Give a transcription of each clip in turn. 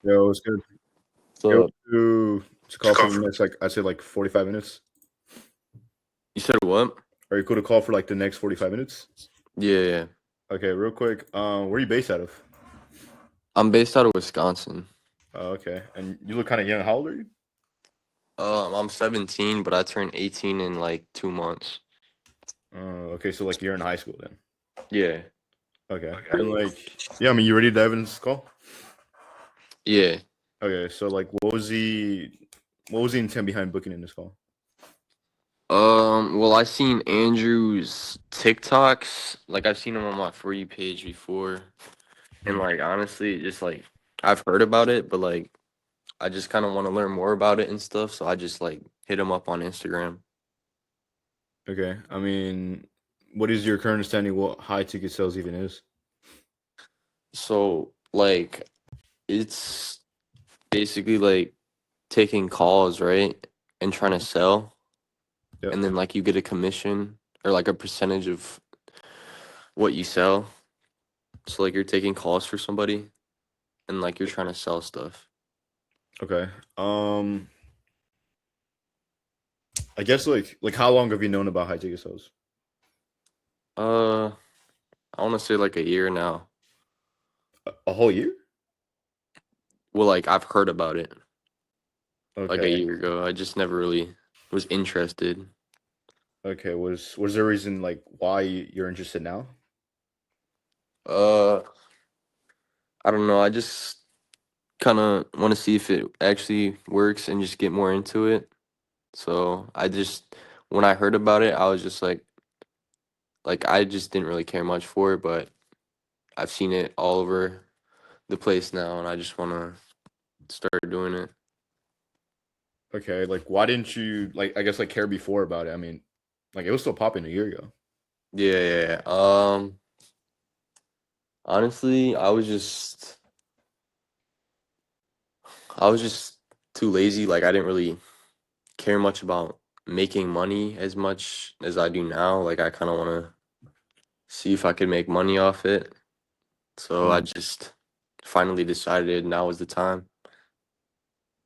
Yo, it's good. Yo, So to call for the next, like, I'd say, like, 45 minutes. you said what? Are you cool to call for, like, the next 45 minutes? Yeah. Okay, real quick. Where are you based out of? I'm based out of Wisconsin. Oh, okay. And you look kind of young. How old are you? I'm 17, but I turn 18 in like 2 months. Okay, so, like, you're in high school then. Yeah. Okay. And, like, yeah, I mean, you ready to dive into this call? Yeah. Okay, so, like, what was the intent behind booking in this call? Well, I seen Andrew's TikToks. Like I've seen him on my For You page before, and Hmm. like honestly, just like I've heard about it, but like I just kind of want to learn more about it and stuff. So I just like hit him up on Instagram. Okay. I mean, what is your current understanding what high ticket sales even is? So like it's basically like taking calls, right, and trying to sell. Yep. And then like you get a commission or like a percentage of what you sell. So like you're taking calls for somebody and like you're trying to sell stuff. Okay. I guess like how long have you known about high ticket sales? Uh, I want to say like a year now. A whole year? Well, like I've heard about it like a Okay. year ago. I just never really was interested. Okay. Was there a reason like why you're interested now? Uh, I don't know. I just kind of want to see if it actually works and just get more into it. So I just when I heard about it, I was just like I just didn't really care much for it, but I've seen it all over the place now, and I just want to start doing it. Okay. Like why didn't you like I guess like care before about it? I mean, like it was still popping a year ago. Yeah. Honestly, I was just too lazy. Like I didn't really care much about making money as much as I do now. Like I kind of want to see if I could make money off it. So I Mm, just finally decided now was the time.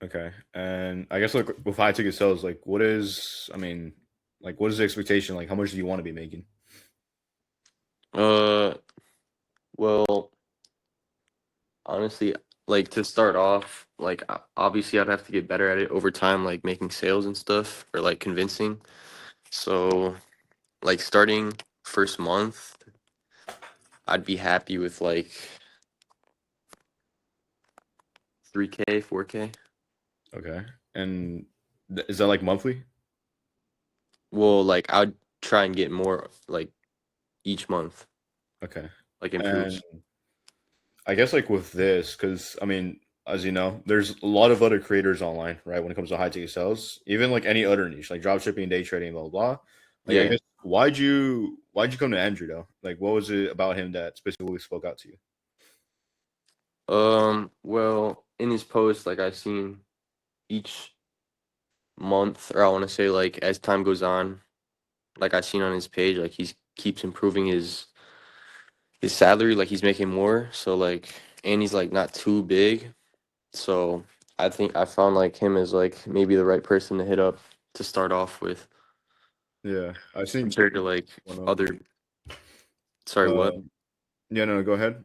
okay. And I guess like with high ticket sales, like what is I mean, like what is the expectation? Like how much do you want to be making? Uh, well, honestly, like to start off, like obviously I'd have to get better at it over time, like making sales and stuff or like convincing. So like starting first month, I'd be happy with like 3K, 4K. Okay. And is that like monthly? Well, like I'd try and get more like each month, Okay. like And improve. I guess like with this, because I mean, as you know, there's a lot of other creators online, right? When it comes to high ticket sales, even like any other niche, like drop shipping, day trading, blah blah blah. Like I Yeah. guess why'd you come to Andrew though? Like what was it about him that specifically spoke out to you? Well, in his post, like I've seen each month, or I want to say like as time goes on, like I've seen on his page, like he's keeps improving his salary, like he's making more. So like, and he's like not too big. So I think I found like him as like maybe the right person to hit up to start off with Yeah, I think compared to like one of other. Sorry, what? uh yeah no go ahead.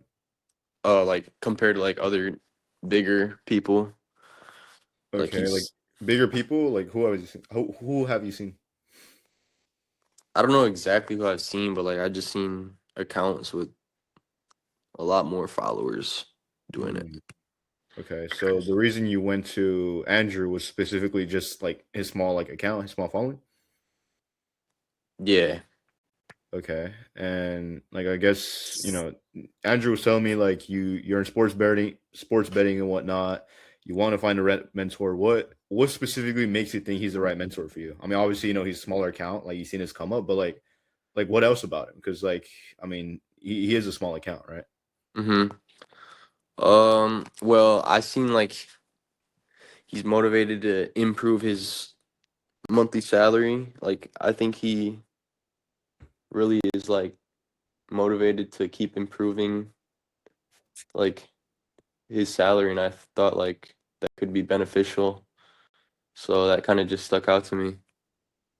Like compared to like other bigger people, like Okay, like he's. bigger people, like who have you seen? Who have you seen? I don't know exactly who I've seen, but like I just seen accounts with a lot more followers doing it. Hmm. Okay, so the reason you went to Andrew was specifically just like his small like account, his small following. Yeah, Okay. And like I guess, Andrew was telling me like you're in sports betting and whatnot. You want to find a mentor. What specifically makes you think he's the right mentor for you? I mean, obviously, he's a smaller account, like you've seen his come up, but like what else about him? Because like, I mean, he is a small account, right? mm-hmm. Well, I seen like he's motivated to improve his monthly salary. Like I think he really is like motivated to keep improving like his salary, and I thought like that could be beneficial. So that kind of just stuck out to me.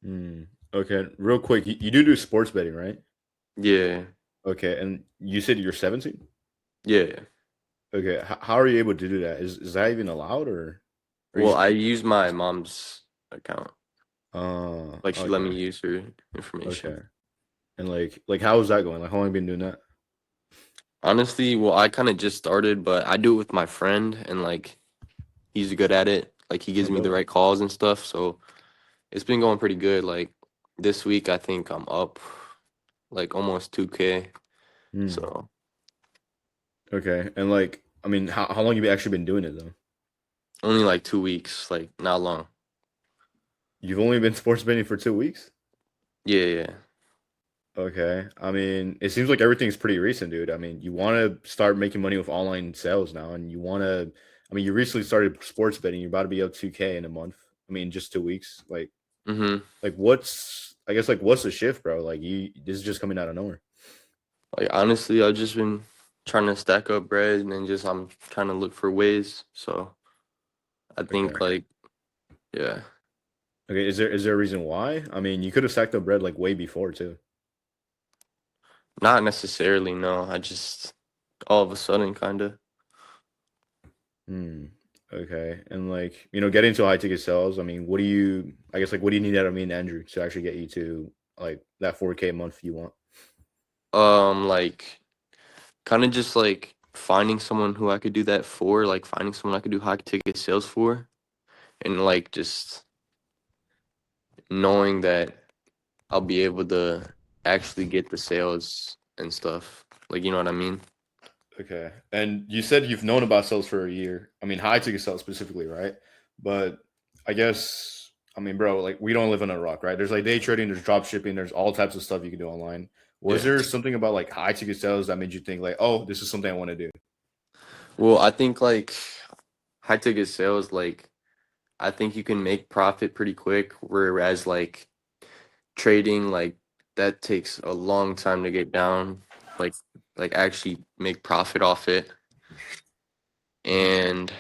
Hmm. Okay, real quick, you do sports betting, right? Yeah, Okay, and you said you're 17? yeah. Okay, how are you able to do that? Is that even allowed, or you Well, just I use my mom's account. Like she let me okay, use her information. okay. And like how is that going? Like how long have you been doing that? Honestly, well, I kind of just started, but I do it with my friend, and like he's good at it. Like he Oh, gives me the dope. right calls and stuff. So it's been going pretty good. Like this week, I think I'm up like almost 2K. Hmm. So Okay, and like I mean, how long have you actually been doing it though? only like 2 weeks, like not long. You've only been sports betting for 2 weeks? Yeah, yeah. Okay. I mean, it seems like everything's pretty recent, dude. I mean, you want to start making money with online sales now, and you want to. I mean, you recently started sports betting. You're about to be up 2K in a month. I mean, just 2 weeks. Mm-hmm. Like what's? I guess like what's the shift, bro? Like this is just coming out of nowhere. Like honestly, I've just been trying to stack up bread and then just I'm trying to look for ways. So I think Okay. like yeah, Okay. Is there a reason why? I mean, you could have stacked up bread like way before too. not necessarily no. I just all of a sudden kind of. Hmm. Okay. And like getting to high ticket sales. I mean, what do you? I guess like what do you need out of me and Andrew to actually get you to like that 4K a month you want? Like kind of just like finding someone who I could do that for, like finding someone I could do high ticket sales for, and like just knowing that I'll be able to actually get the sales and stuff. Like you know what I mean? Okay. And you said you've known about sales for a year. I mean, high ticket sales specifically, right? But I guess, I mean, bro, like we don't live in a rock, right? There's like day trading, there's drop shipping, there's all types of stuff you can do online. Was Yeah. there something about like high ticket sales that made you think like, oh, this is something I want to do? Well, I think like high ticket sales, like I think you can make profit pretty quick, whereas like trading, like that takes a long time to get down, like like actually make profit off it. Mhm. And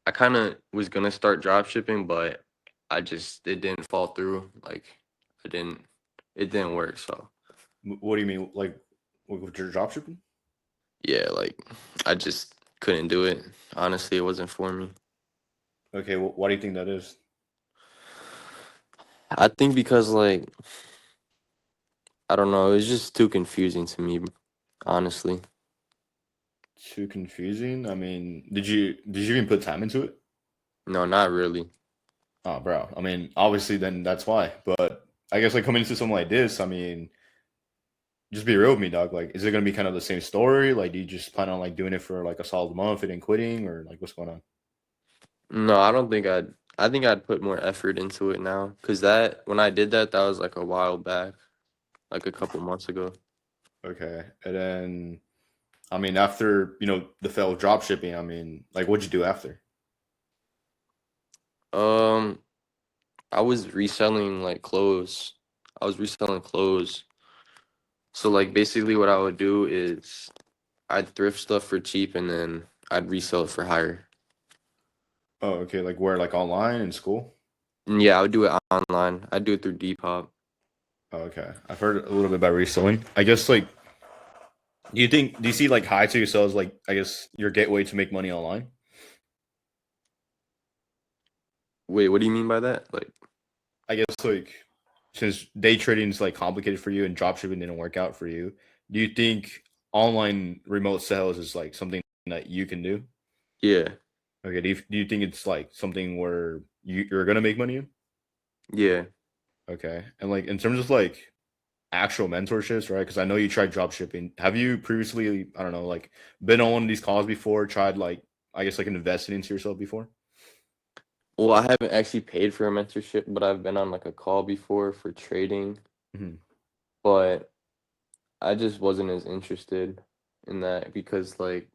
I kind of was gonna start drop shipping, but I just it didn't fall through. Like it didn't work. So What do you mean? Like, with your drop shipping? yeah, like I just couldn't do it. Honestly, it wasn't for me. Okay, well, why do you think that is? I think because like I don't know, it was just too confusing to me, honestly. Too confusing? I mean, did you even put time into it? No, not really. Oh, bro. I mean, obviously, then that's why. But I guess like coming into something like this, I mean, just be real with me, dog. Like, is it gonna be kind of the same story? Like, do you just plan on like doing it for like a solid month and then quitting, or like what's going on? No, I don't think I'd. I think I'd put more effort into it now, cause that when I did that, that was like a while back, like a couple months ago. Okay, and then I mean, after the failed drop shipping, I mean, like, what'd you do after? Um, I was reselling like clothes. I was reselling clothes. So like basically, what I would do is I'd thrift stuff for cheap, and then I'd resell it for higher. Oh, okay, like where, like online in school? And yeah, I would do it online. I'd do it through Depop. Oh, okay, I've heard a little bit about reselling. I guess like, do you see like high ticket sales like I guess your gateway to make money online? Wait, what do you mean by that? Like, I guess like since day trading is like complicated for you and drop shipping didn't work out for you, do you think online remote sales is like something that you can do? yeah, Okay, do you think it's like something where you're gonna make money in? yeah. Okay, and like in terms of like actual mentorships, right? Because I know you tried drop shipping. Have you previously, I don't know, like been on one of these calls before? Tried like I guess like investing into yourself before? Well, I haven't actually paid for a mentorship, but I've been on like a call before for trading, Hmm. but I just wasn't as interested in that because like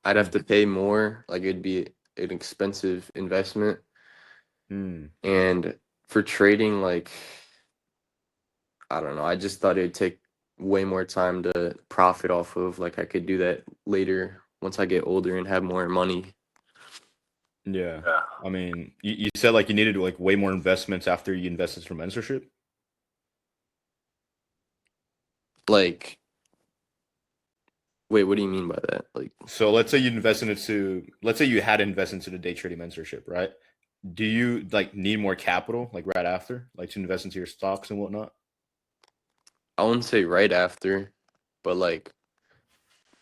I'd have to pay more. Like it'd be an expensive investment. Hmm. And for trading, like I don't know, I just thought it'd take way more time to profit off of. Like I could do that later once I get older and have more money. Yeah. I mean, you said like you needed like way more investments after you invested from mentorship. Like, wait, what do you mean by that? Like, So let's say you invested into, let's say you had invested into the day trading mentorship, right? Do you like need more capital like right after, like to invest into your stocks and whatnot? I wouldn't say right after, but like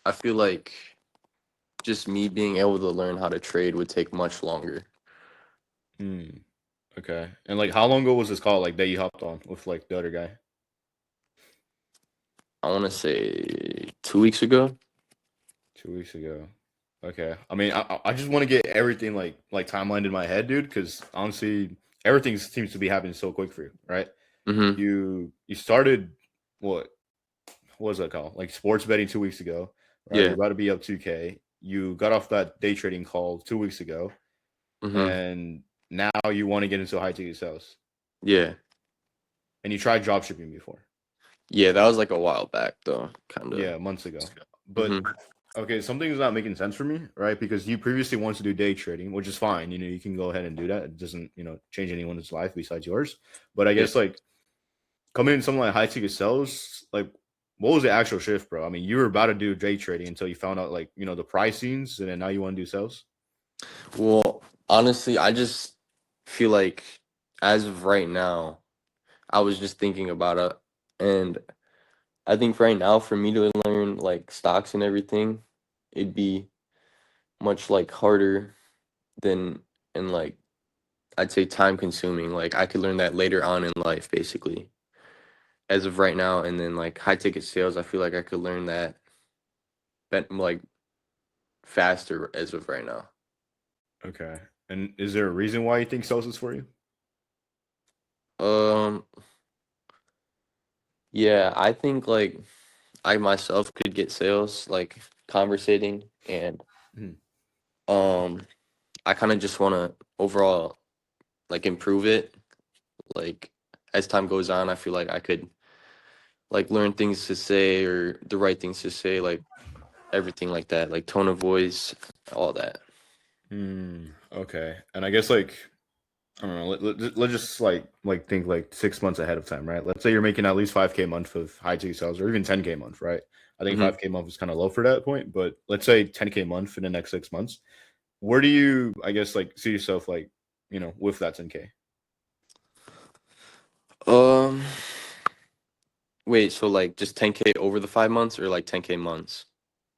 I feel like just me being able to learn how to trade would take much longer. Hmm. Okay. And like, how long ago was this call like that you hopped on with like the other guy? I want to say 2 weeks ago. 2 weeks ago. Okay. I mean, I just want to get everything like timelined in my head, dude. Because honestly, everything seems to be happening so quick for you, right? Mm-hmm. You started what what was that called? Like sports betting 2 weeks ago, right? You're Yeah. about to be up 2K. You got off that day trading call 2 weeks ago, Mm-hmm. and now you want to get into high ticket sales. Yeah. And you tried drop shipping before. Yeah, that was like a while back though, kind of. Yeah, months ago. But Mm-hmm. okay, something's not making sense for me, right? Because you previously wanted to do day trading, which is fine. You know, you can go ahead and do that. It doesn't, change anyone's life besides yours. But I Yeah. guess like coming in something like high ticket sales, like what was the actual shift, bro? I mean, you were about to do day trading until you found out like, the pricings, and then now you want to do sales. Well, honestly, I just feel like as of right now, I was just thinking about it, and I think right now for me to learn like stocks and everything, it'd be much like harder than and like I'd say time consuming. Like I could learn that later on in life, basically. As of right now, and then like high ticket sales, I feel like I could learn that like faster as of right now. Okay. And is there a reason why you think sales is for you? Um, yeah, I think like I myself could get sales like conversating and Mhm. um I kind of just want to overall like improve it. Like as time goes on, I feel like I could like learn things to say or the right things to say, like everything like that, like tone of voice, all that. Okay. And I guess like I don't know. Let's just like think like 6 months ahead of time, right? Let's say you're making at least 5K a month of high ticket sales, or even 10K a month, right? I think Hmm. 5K a month is kind of low for that point, but let's say 10K a month in the next 6 months. Where do you, I guess, like see yourself like with that 10K? Um, wait, so like just 10K over the 5 months or like 10K months?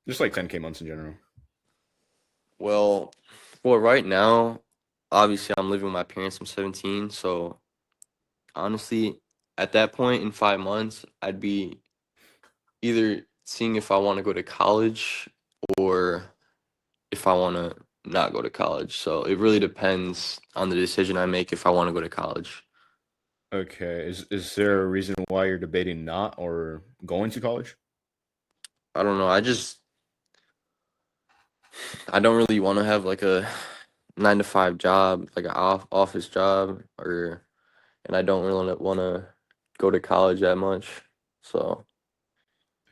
Just like 10K months in general. Well, well, right now, obviously I'm living with my parents. I'm 17, so honestly, at that point in 5 months, I'd be either seeing if I want to go to college or if I want to not go to college. So it really depends on the decision I make if I want to go to college. Okay. Is there a reason why you're debating not or going to college? I don't know. I don't really want to have like a 9 to 5 job, like an office job, or and I don't really want to go to college that much. So,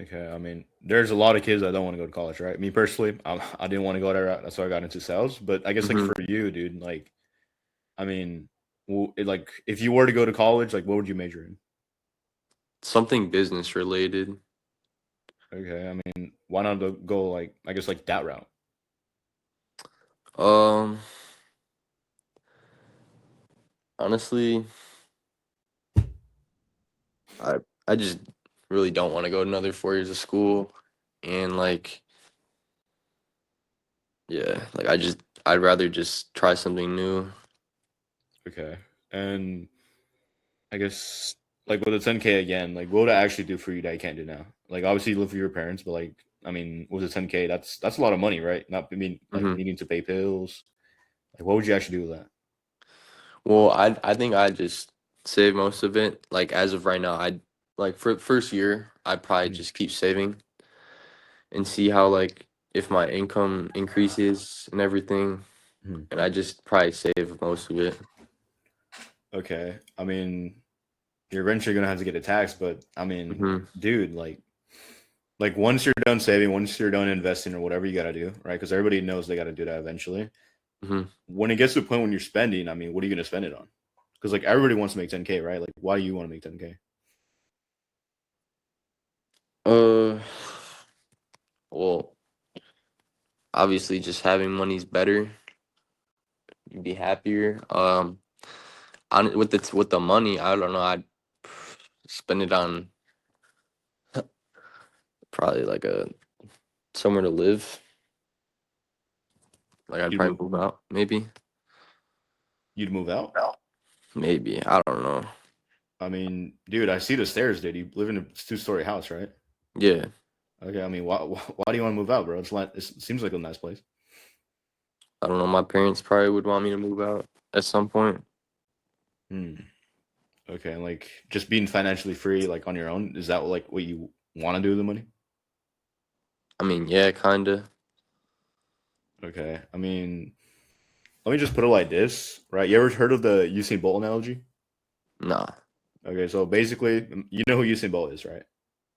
Okay, I mean, there's a lot of kids that don't want to go to college, right? Me personally, I didn't want to go there. That's why I got into sales. But I guess like mhm, for you, dude, like, I mean, like if you were to go to college, like, what would you major in? something business related. Okay, I mean, why not go like I guess like that route? Um, honestly, I I just really don't want to go another 4 years of school, and like yeah, like I'd rather just try something new. Okay, and I guess like with the 10K again, like what would it actually do for you that you can't do now? Like obviously you live with your parents, but like I mean, with the 10K, that's a lot of money, right? Not I mean like Hmm. needing to pay bills. Like what would you actually do with that? Well, I think I just save most of it. Like as of right now, I'd like for the first year, I'd probably Mhm, just keep saving and see how like if my income increases and everything, mhm. and I just probably save most of it. Okay, I mean. you're eventually gonna have to get a tax. But I mean, Hmm. dude, like once you're done saving, once you're done investing or whatever you got to do, right? Because everybody knows they got to do that eventually. Hmm. When it gets to the point when you're spending, I mean, what are you gonna spend it on? Because like everybody wants to make 10K, right? Like, why do you want to make 10K? Uh, well, obviously, just having money's better. You'd be happier. With the money, I don't know. I'd spend it on probably like a somewhere to live. Like I'd You'd probably move, move out, maybe. you'd move out. No. Maybe I don't know. I mean, dude, I see the stairs, dude. You live in a 2-story house, right? Yeah, Okay, I mean, why do you want to move out, bro? It seems like a nice place. I don't know. My parents probably would want me to move out at some point. Hmm. Okay, and like just being financially free, like on your own, is that like what you want to do with the money? I mean, yeah, kinda. Okay, I mean, let me just put it like this, right? You ever heard of the Usain Bolt analogy? Nah. Okay, so basically, you know who Usain Bolt is, right?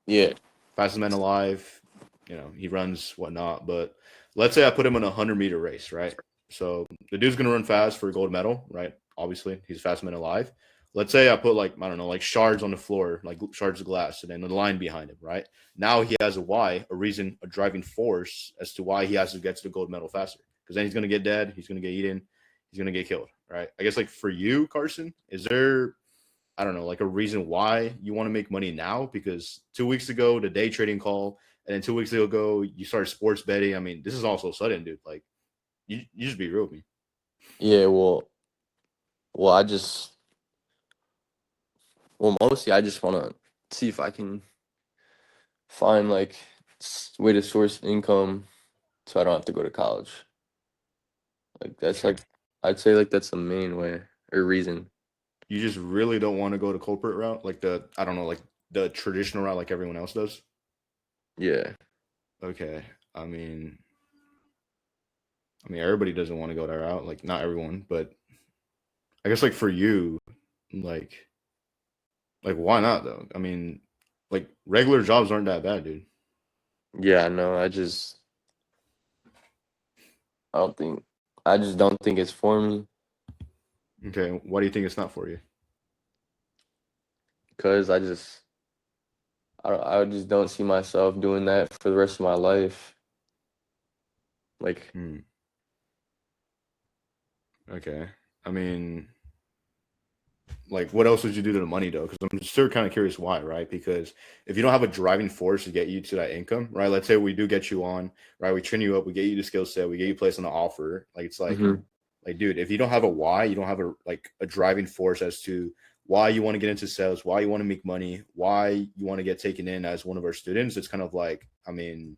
Yeah. Fastest man alive. You know, he runs whatnot. But let's say I put him in a 100-meter race, right? So the dude's gonna run fast for a gold medal, right? Obviously, he's the fastest man alive. Let's say I put like I don't know, like shards on the floor, like shards of glass, and then the line behind him, right? Now he has a why, a reason, a driving force as to why he has to get to the gold medal faster. Because then he's gonna get dead, he's gonna get eaten, he's gonna get killed, right? I guess like for you, Carson, is there I don't know, like a reason why you want to make money now? Because 2 weeks ago, the day trading call, and then 2 weeks ago, you started sports betting. I mean, this is all so sudden, dude. Like, you just be real with me. Yeah. Well, mostly I just want to see if I can find like way to source income so I don't have to go to college. Like that's Okay. like I'd say like that's the main way or reason. You just really don't want to go the corporate route, like I don't know, like the traditional route, like everyone else does. Yeah. Okay. I mean, everybody doesn't want to go that route. Like, not everyone, but I guess like for you, like, why not though? I mean, like regular jobs aren't that bad, dude. Yeah, no, I don't think I just don't think it's for me Okay. Why do you think it's not for you? because I just don't see myself doing that for the rest of my life. Like, Hmm. Okay. I mean, like, what else would you do to the money though? Because I'm still kind of curious why, right? Because if you don't have a driving force to get you to that income, right? Let's say we do get you on, right? We train you up, we get you the skill set, we get you placed on the offer. Like, it's hmm like, dude, if you don't have a why, you don't have a driving force as to why you want to get into sales, why you want to make money, why you want to get taken in as one of our students. It's kind of like, I mean,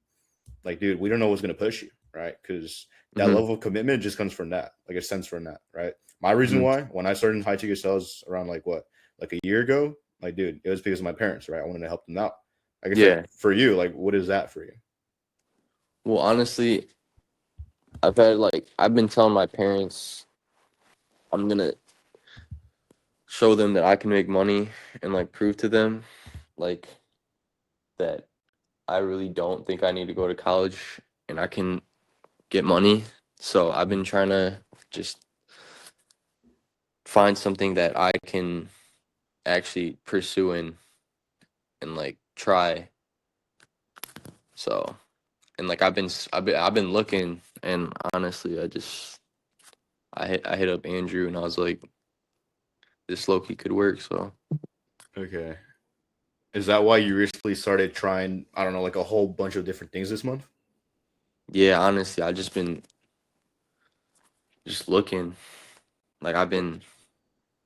like, dude, we don't know what's going to push you, right? Because that hmm level of commitment just comes from that, like a sense from that, right? My reason hmm why, when I started in high ticket sales around like what, like a year ago, like, dude, it was because of my parents, right? I wanted to help them out. I guess like Yeah. for you, like, what is that for you? Well, honestly, I've been telling my parents I'm gonna show them that I can make money and like prove to them like that I really don't think I need to go to college and I can get money. So I've been trying to just find something that I can actually pursue and like try. So and like I've been looking and honestly I hit up Andrew and I was like this Loki could work. So Okay. Is that why you recently started trying, I don't know, like a whole bunch of different things this month? yeah, honestly I just been just looking. Like I've been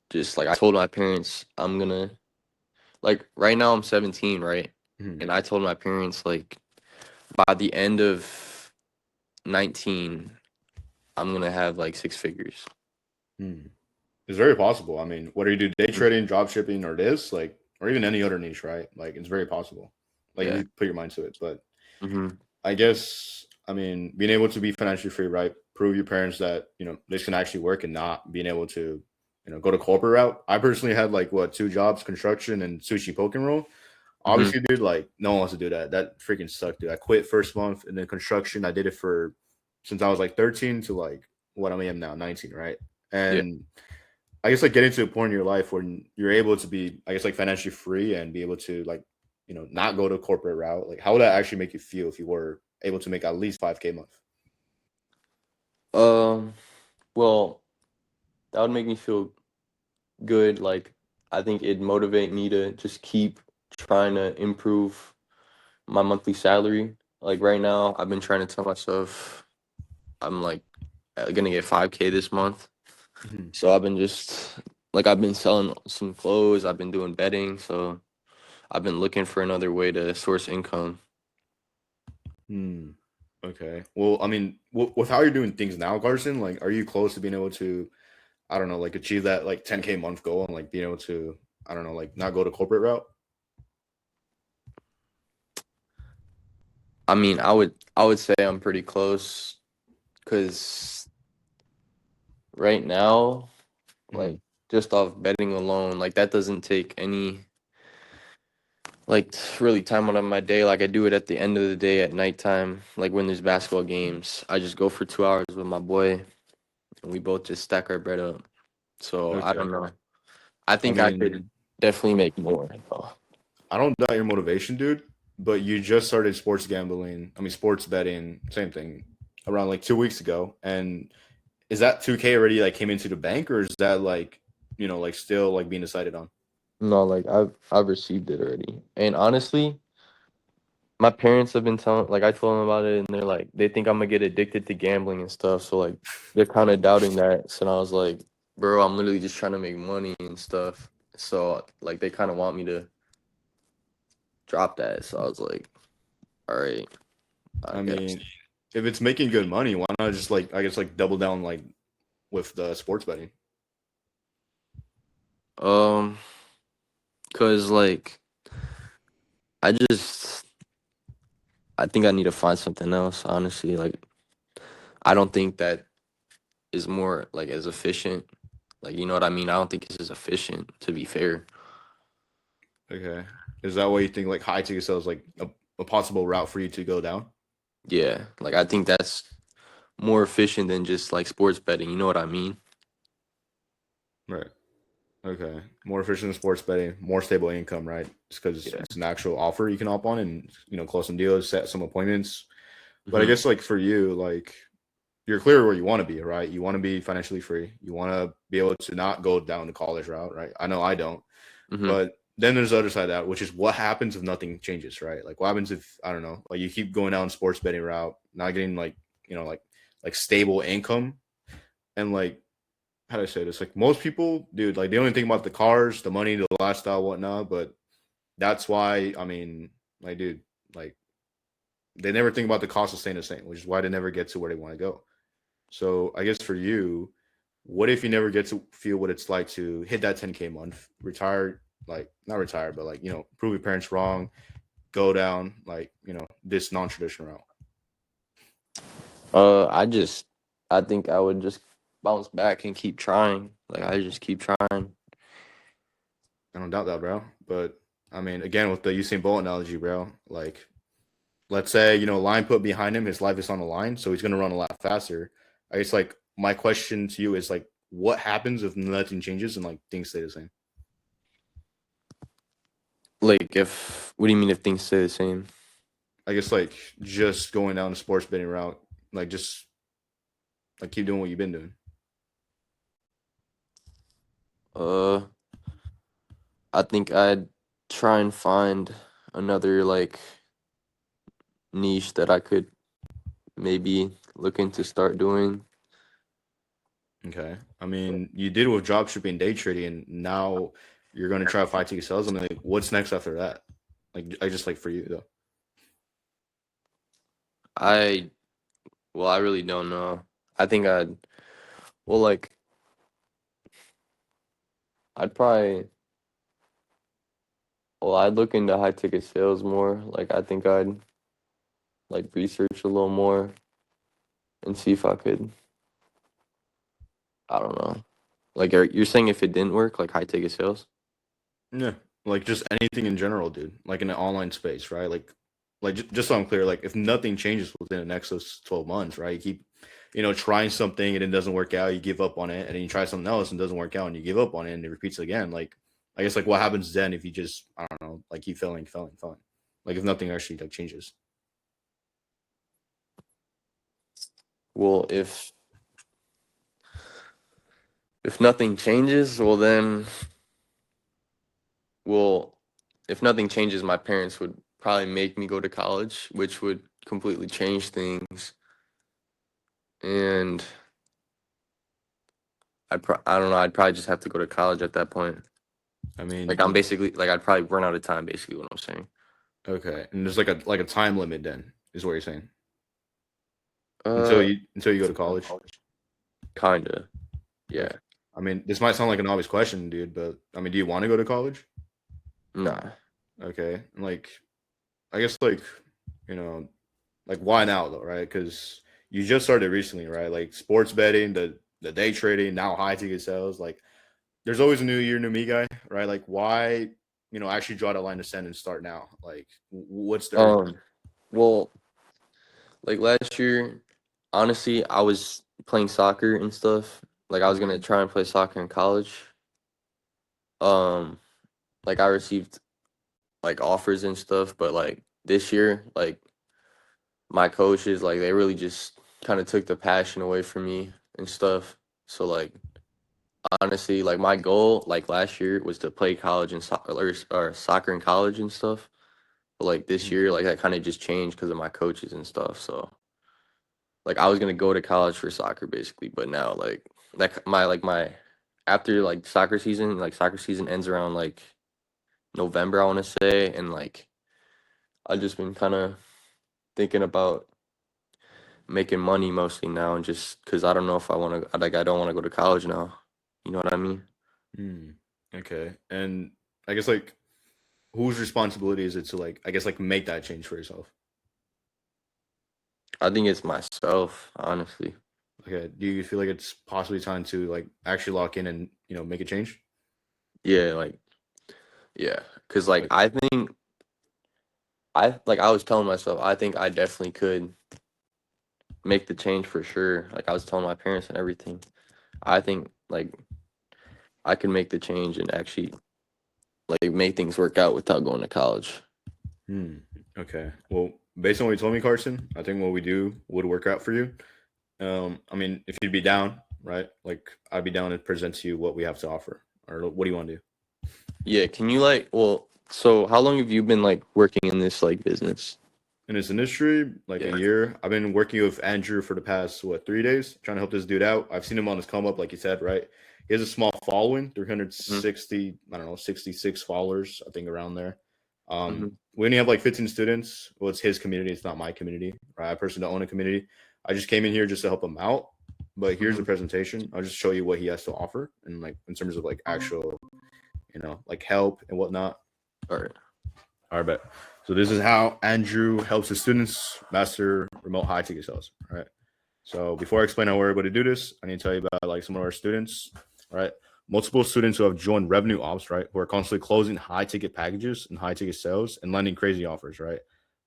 just like I told my parents I'm gonna like right now I'm 17, right? Mhm. And I told my parents like by the end of 19 I'm gonna have like six figures. Hmm. It's very possible. I mean, whether you do day trading, drop shipping, or this, like, or even any other niche, right? Like, it's very possible. Like, if Yeah. you put your mind to it. But Hmm. I guess, I mean, being able to be financially free, right? Prove your parents that, this can actually work and not being able to go the corporate route. I personally had like what two jobs, construction and sushi poke and roll. Hmm. Obviously, dude, like no one wants to do that. That freaking sucked, dude. I quit first month, and then construction. I did it for since I was like 13 to like what I am now, 19, right? Yeah. And I guess like getting to a point in your life when you're able to be, I guess like financially free and be able to like, not go the corporate route. Like, how would that actually make you feel if you were able to make at least 5K a month? Um. Well, that would make me feel good. Like I think it'd motivate me to just keep trying to improve my monthly salary. Like right now, I've been trying to tell myself I'm like gonna get 5K this month. Mhm. So I've been just like I've been selling some clothes, I've been doing betting, so I've been looking for another way to source income. Hmm. Okay. Well, I mean, with how you're doing things now, Carson, like, are you close to being able to, I don't know, like achieve that like 10K month goal and like being able to, I don't know, like not go to corporate route? I mean, I would say I'm pretty close because right now, like Mhm. just off betting alone, like that doesn't take any like really time out of my day. Like I do it at the end of the day at nighttime, like when there's basketball games. I just go for 2 hours with my boy and we both just stack our bread up. So I Okay. don't know. I I think I mean, could definitely make more though. I don't doubt your motivation, dude, but you just started sports gambling. I mean, sports betting, same thing, around like 2 weeks ago. And is that 2K already like came into the bank, or is that like, like still like being decided on? No, like I've received it already. And honestly, my parents have been telling like I told them about it and they're like they think I'm gonna get addicted to gambling and stuff. So like they're kind of doubting that. So I was like, bro, I'm literally just trying to make money and stuff. So like they kind of want me to drop that. So I was like, all right, I I guess. mean, if it's making good money, why not just like I guess like double down like with the sports betting? Um, cause like I think I need to find something else, honestly. Like I don't think that is more like as efficient. Like you know what I mean? I don't think it's as efficient to be fair. Okay. Is that why you think like high ticket sales like a possible route for you to go down? Yeah, like I think that's more efficient than just like sports betting. You know what I mean? Right. Okay. More efficient in sports betting, more stable income, right? Just because Yeah. it's an actual offer you can hop on and close some deals, set some appointments. But I Hmm. guess like for you, like you're clear where you want to be, right? You want to be financially free. You want to be able to not go down the college route, right? I know I don't. Hmm. But then there's the other side of that, which is what happens if nothing changes, right? Like what happens if I don't know, like you keep going down sports betting route, not getting like like stable income, and like how do I say this? Like most people, dude, like they only think about the cars, the money, the lifestyle, whatnot. But that's why I mean, like, dude, like they never think about the cost of staying the same, which is why they never get to where they want to go. So I guess for you, what if you never get to feel what it's like to hit that 10K month, retire, like not retire, but like, prove your parents wrong, go down like, this non-traditional route. I think I would just bounce back and keep trying. Like I just keep trying. I don't doubt that, bro. But I mean, again, with the Usain Bolt analogy, bro, like let's say, line put behind him, his life is on the line, so he's gonna run a lot faster. I guess like my question to you is like, what happens if nothing changes and like things stay the same? Like if what do you mean if things stay the same? I guess like just going down the sports betting route, like just like keep doing what you've been doing. Uh, I think I'd try and find another like niche that I could maybe look into start doing. Okay. I mean, you did with drop shipping, day trading, and now you're going to try 5T sales. I mean, like, what's next after that? Like, I just like for you though. I well, I really don't know. I think well like I'd probably I'd look into high ticket sales more. Like I think I'd like research a little more and see if I could I don't know. Like, you're saying if it didn't work, like high ticket sales? Yeah, like just anything in general, dude. Like in the online space, right? Like just so I'm clear, like if nothing changes within the next 12 months, right? You keep, trying something and it doesn't work out, you give up on it, and then you try something else and it doesn't work out, and you give up on it, and it repeats again. Like, I guess like what happens then if you just, I don't know, like keep failing, like if nothing actually like changes. Well, if nothing changes, well, if nothing changes, my parents would probably make me go to college, which would completely change things. And I don't know, I'd probably just have to go to college at that point. I Like, mean, I'm basically like I'd probably run out of time, basically what I'm saying. okay, and there's like a time limit then, is what you're saying, until Uh, you go to college. kinda, Okay. yeah. I mean, this might sound like an obvious question, dude, but I mean, do you want to go to college? Nah. Okay. And like, I guess like, you know, like why now though, right? Because you just started recently, right? Like sports betting, the day trading, now high ticket sales. Like, there's always a new year, new me guy, right? Like, why, actually draw that line of sand and start now? Like, what's the urgency? Well, like last year, honestly, I was playing soccer and stuff. Like, I was gonna try and play soccer in college. Um, like, I received like offers and stuff, but like this year, like my coaches, like they really just kind of took the passion away from me and stuff. So like honestly, like my goal like last year was to play college and or soccer in college and stuff. But like this Mhm. year, like that kind of just changed because of my coaches and stuff. So like I was gonna go to college for soccer basically, but now like my after like soccer season ends around like November, I want to say, and like I've just been kind of thinking about making money mostly now, and just because I don't know if I want to, like, I don't want to go to college now. You know what I mean? Hmm. Okay. And I guess like, whose responsibility is it to like, I guess like make that change for yourself? I think it's myself, honestly. Okay. Do you feel like it's possibly time to like actually lock in and make a change? Yeah, like yeah, because like Like, I think I was telling myself I think I definitely could make the change for sure. Like I was telling my parents and everything. I think like I can make the change and actually like make things work out without going to college. hmm. Okay. Well, based on what you told me, Carson, I think what we do would work out for you. I mean, if you'd be down, right? Like, I'd be down to present to you what we have to offer, or what do you want to do? Yeah, can you like well, so how long have you been like working in this like business? In this industry, like a Yeah. year, I've been working with Andrew for the past 3 days, trying to help this dude out. I've seen him on his come up, like you said, right? He has a small following, Hmm. 360, I don't know, 66 followers, I think around there. Hmm. We only have like 15 students. Well, it's his community, it's not my community, right? I personally don't own a community. I just came in here just to help him out. But here's the Hmm. presentation. I'll just show you what he has to offer, and like in terms of like actual, like help and whatnot. All right. All right, bet. So this is how Andrew helps his students master remote high ticket sales. All right. So before I explain how we're able to do this, I need to tell you about like some of our students. All right. Multiple students who have joined revenue ops, right, who are constantly closing high ticket packages and high ticket sales and landing crazy offers, right?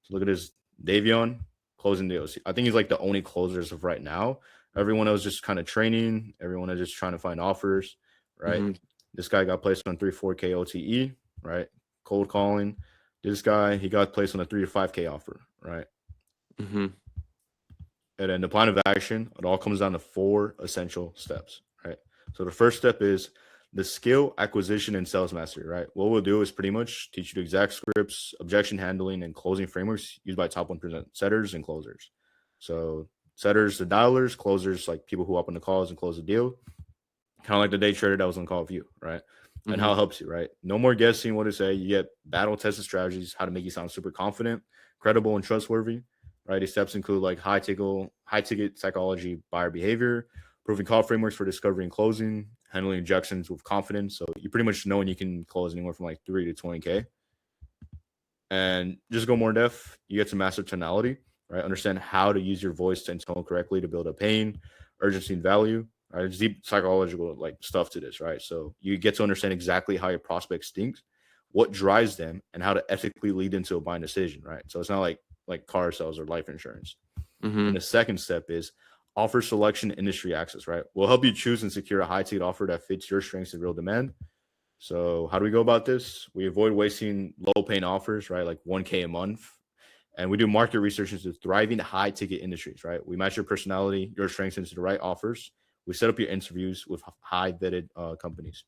So look at this Davion closing deals. I think he's like the only closer as of right now. Everyone else just kind of training. Everyone is just trying to find offers, right? Hmm. This guy got placed on 3 4K OTE, right? Cold calling. This guy, he got placed on a 3 to 5K offer, right? Hmm. And then the plan of action, it all comes down to 4 essential steps, right? So the first step is the skill acquisition and sales mastery, right? What we'll do is pretty much teach you the exact scripts, objection handling, and closing frameworks used by top 1% setters and closers. So setters, the dialers, closers, like people who open the calls and close the deal, kind of like the day trader that was on call with you, right? And Hmm. how it helps you, right? No more guessing what to say. You get battle tested strategies, how to make you sound super confident, credible, and trustworthy. Right? These steps include like high ticket psychology, buyer behavior, proving call frameworks for discovery and closing, handling objections with confidence. So you pretty much know when you can close anywhere from like 3 to 20K. And just go more in depth, you get to master tonality, right? Understand how to use your voice and tone correctly to build up pain, urgency, and value. right? There's deep psychological like stuff to this, right? So you get to understand exactly how your prospects think, what drives them, and how to ethically lead into a buying decision, right? So it's not like car sales or life insurance. And Mm-hmm. the second step is offer selection and industry access, right? We'll help you choose and secure a high ticket offer that fits your strengths and real demand. So how do we go about this? We avoid wasting low paying offers, right? Like 1K a month. And we do market research into thriving high ticket industries, right? We match your personality, your strengths into the right offers. We set up your interviews with high vetted companies.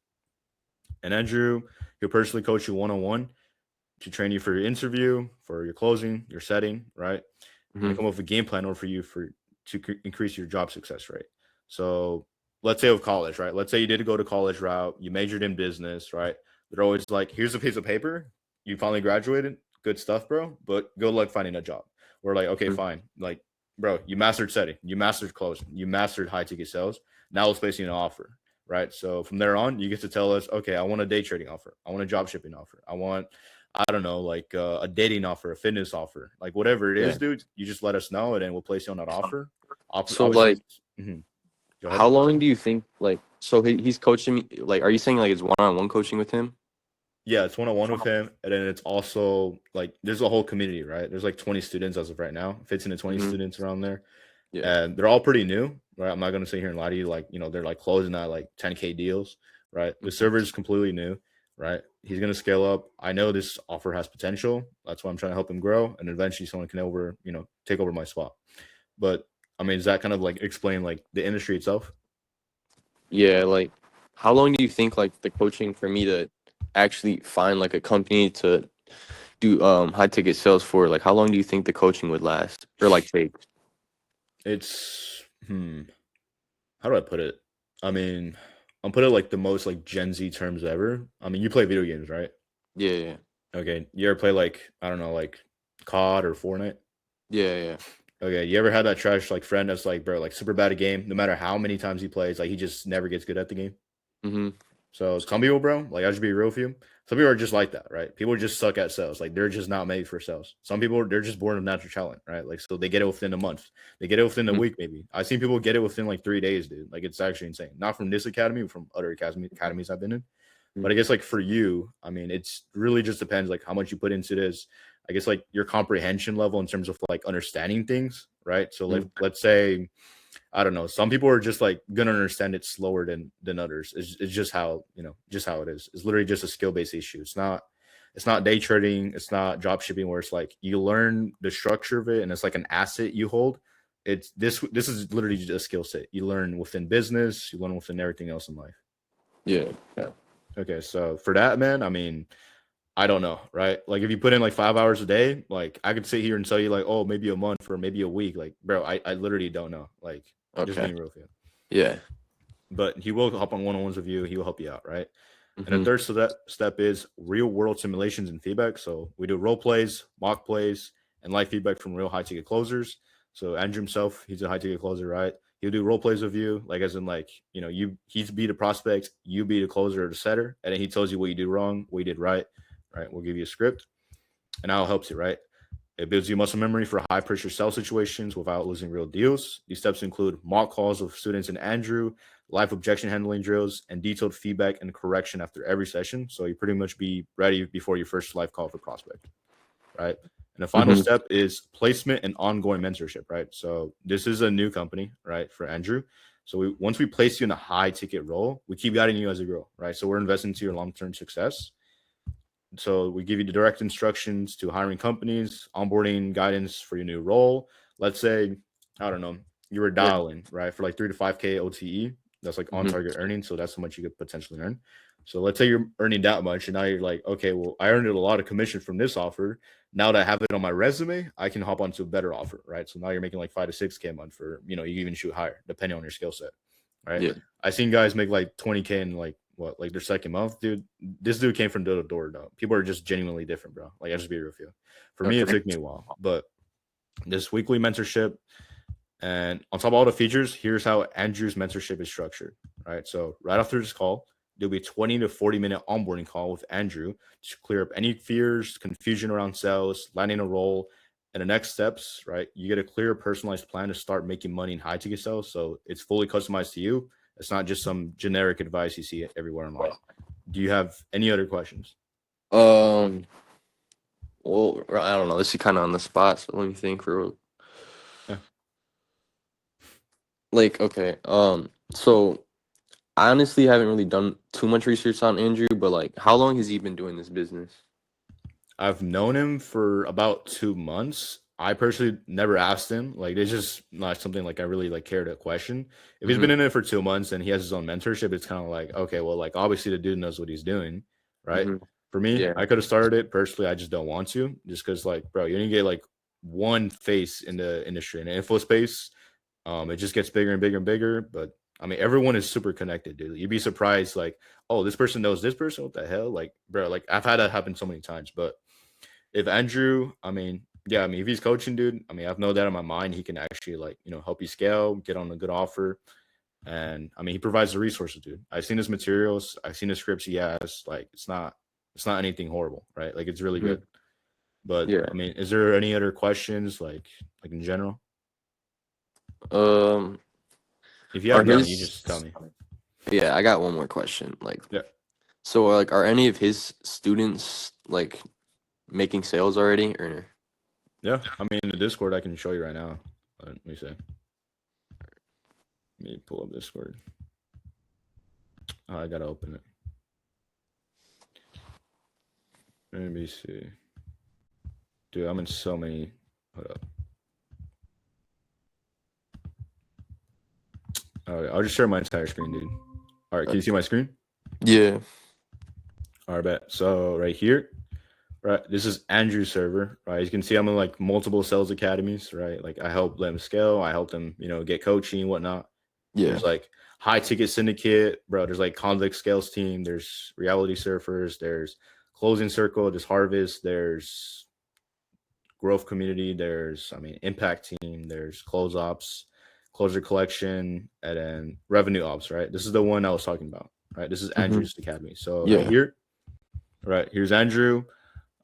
And Andrew, he'll personally coach you one on one to train you for your interview, for your closing, your setting, right? And to Mm-hmm. come up with a game plan or for you to increase your job success rate. So let's say with college, right? Let's say you did go to college route, you majored in business, right? They're always like, here's a piece of paper, you finally graduated, good stuff, bro. But good luck finding a job. We're like, okay, fine, like, bro, you mastered setting, you mastered closing, you mastered high ticket sales. Now let's place you an offer, right? So from there on, you get to tell us, okay, I want a day trading offer, I want a job shipping offer, I want I don't know, like a dating offer, a fitness offer, like whatever it Yeah. is, dude. You just let us know, and then we'll place you on that offer. So Obviously, like, go how ahead. long do you think like? So he's coaching me. Like, are you saying like it's one-on-one coaching with him? Yeah, it's one on one with him, and then it's also like there's a whole community, right? There's like 20 students as of right now, 15 to 20 Mm-hmm. students around there, Yeah. and they're all pretty new, right? I'm not gonna sit here and lie to you, like they're like closing at like 10K deals, right? The Mm-hmm. server is completely new, right? He's gonna scale up. I know this offer has potential. That's why I'm trying to help him grow, and eventually someone can take over my spot. But I mean, does that kind of like explain like the industry itself? Yeah. Like, how long do you think like the coaching for me to actually find like a company to do high ticket sales for? Like, how long do you think the coaching would last or like take? It's how do I put it? I mean, I'm put it like the most like Gen Z terms ever. I mean, you play video games, right? Yeah. Yeah. Okay, you ever play like I don't know, like COD or Fortnite? Yeah. Yeah. Okay, you ever had that trash like friend that's like, bro, like super bad at game. No matter how many times he plays, like he just never gets good at the game. Mm-hmm. So some people, bro, like I should be real with you. Some people are just like that, right? People just suck at sales. Like they're just not made for sales. Some people they're just born with natural talent, right? Like so they get it within a month. They get it within a week, maybe. I've seen people get it within like 3 days, dude. Like it's actually insane. Not from this academy, but from other academies I've been in. But I guess like for you, I mean, it's really just depends like how much you put into this. I guess like your comprehension level in terms of like understanding things, right? So like Mm-hmm. let's say I don't know. Some people are just like gonna understand it slower than others. It's just how just how it is. It's literally just a skill based issue. It's not day trading. It's not drop shipping where it's like you learn the structure of it and it's like an asset you hold. It's this is literally just a skill set you learn within business. You learn within everything else in life. Yeah. Yeah. Okay, so for that, man, I mean, I don't know, right? Like if you put in like 5 hours a day, like I could sit here and tell you like, oh, maybe a month or maybe a week. Like, bro, I literally don't know. Like, just Okay. being real with you. Yeah. But he will hop on one-on-ones with you. He will help you out, right? And the Mm-hmm. third step is real world simulations and feedback. So we do role plays, mock plays, and live feedback from real high ticket closers. So Andrew himself, he's a high ticket closer, right? He'll do role plays with you, like as in like he's be the prospect, you be the closer or the setter, and then he tells you what you do wrong, what you did right, right? We'll give you a script, and that'll help you, right? It builds you muscle memory for high pressure sell situations without losing real deals. These steps include mock calls with students and Andrew, live objection handling drills, and detailed feedback and correction after every session. So you pretty much be ready before your first live call for prospect, right? And the final Mm-hmm. step is placement and ongoing mentorship, right? So this is a new company, right, for Andrew. So once we place you in a high ticket role, we keep guiding you as you grow, right? So we're investing into your long term success. So we give you the direct instructions to hiring companies, onboarding guidance for your new role. Let's say, I don't know, you were Yeah. dialing, right, for like 3 to 5K OTE. That's like on Mm-hmm. target earnings. So that's how much you could potentially earn. So let's say you're earning that much, and now you're like, okay, well, I earned a lot of commission from this offer. Now that I have it on my resume, I can hop onto a better offer, right? So now you're making like 5 to 6K a month for, you even shoot higher depending on your skill set, right? Yeah. I seen guys make like 20K in like what, like their second month, dude. This dude came from door to door, though. People are just genuinely different, bro. Like I just be real with you. For me, it Okay. took me a while, but this weekly mentorship, and on top of all the features, here's how Andrew's mentorship is structured. Right. So right after this call, there'll be a 20 to 40 minute onboarding call with Andrew to clear up any fears, confusion around sales, landing a role, and the next steps. Right. You get a clear, personalized plan to start making money in high ticket sales. So it's fully customized to you. It's not just some generic advice you see everywhere online. Do you have any other questions? Um. Well, I don't know. This is kind of on the spot, so let me think for Yeah. like. Okay. So I honestly haven't really done too much research on Andrew, but like, how long has he been doing this business? I've known him for about 2 months. I personally never asked him. Like, it's just not something like I really like care to question. If he's been Mm-hmm. in it for 2 months and he has his own mentorship, it's kind of like, okay, well, like obviously the dude knows what he's doing, right? Mm-hmm. For me, Yeah. I could have started it personally. I just don't want to, just because, like, bro, you only get like one face in the industry, in the info space. It just gets bigger and bigger and bigger. But I mean, everyone is super connected, dude. You'd be surprised, like, oh, this person knows this person. What the hell, like, bro? Like, I've had that happen so many times, but if Andrew, I mean, yeah, I mean, if he's coaching, dude, I mean, I've no doubt in my mind he can actually like, help you scale, get on a good offer. And I mean, he provides the resources, dude. I've seen his materials, I've seen the scripts he has. Like, it's not anything horrible, right? Like, it's really Mm-hmm. good. But Yeah. I mean, is there any other questions, like in general? Um. If you Are have none, you his? just tell me. Yeah, I got one more question. Like, Yeah, so like, are any of his students like making sales already, or? yeah. I mean, in the Discord, I can show you right now. Let me see. Let me pull up Discord. Oh, I gotta open it. Let me see. Dude, I'm in so many. Hold up. All right, I'll just share my entire screen, dude. All right, can you see my screen? Yeah. All right, bet. So right here, right, this is Andrew's server, right? You can see I'm in like multiple sales academies, right? Like I help them scale, I help them, get coaching and whatnot. Yeah. There's like high ticket syndicate, bro. There's like convict scales team. There's reality surfers. There's closing circle. There's harvest. There's growth community. There's, I mean, impact team. There's close ops, closer collection, and then revenue ops, right? This is the one I was talking about, right? This is Mm-hmm. Andrew's academy. So right Yeah. here, right here's Andrew.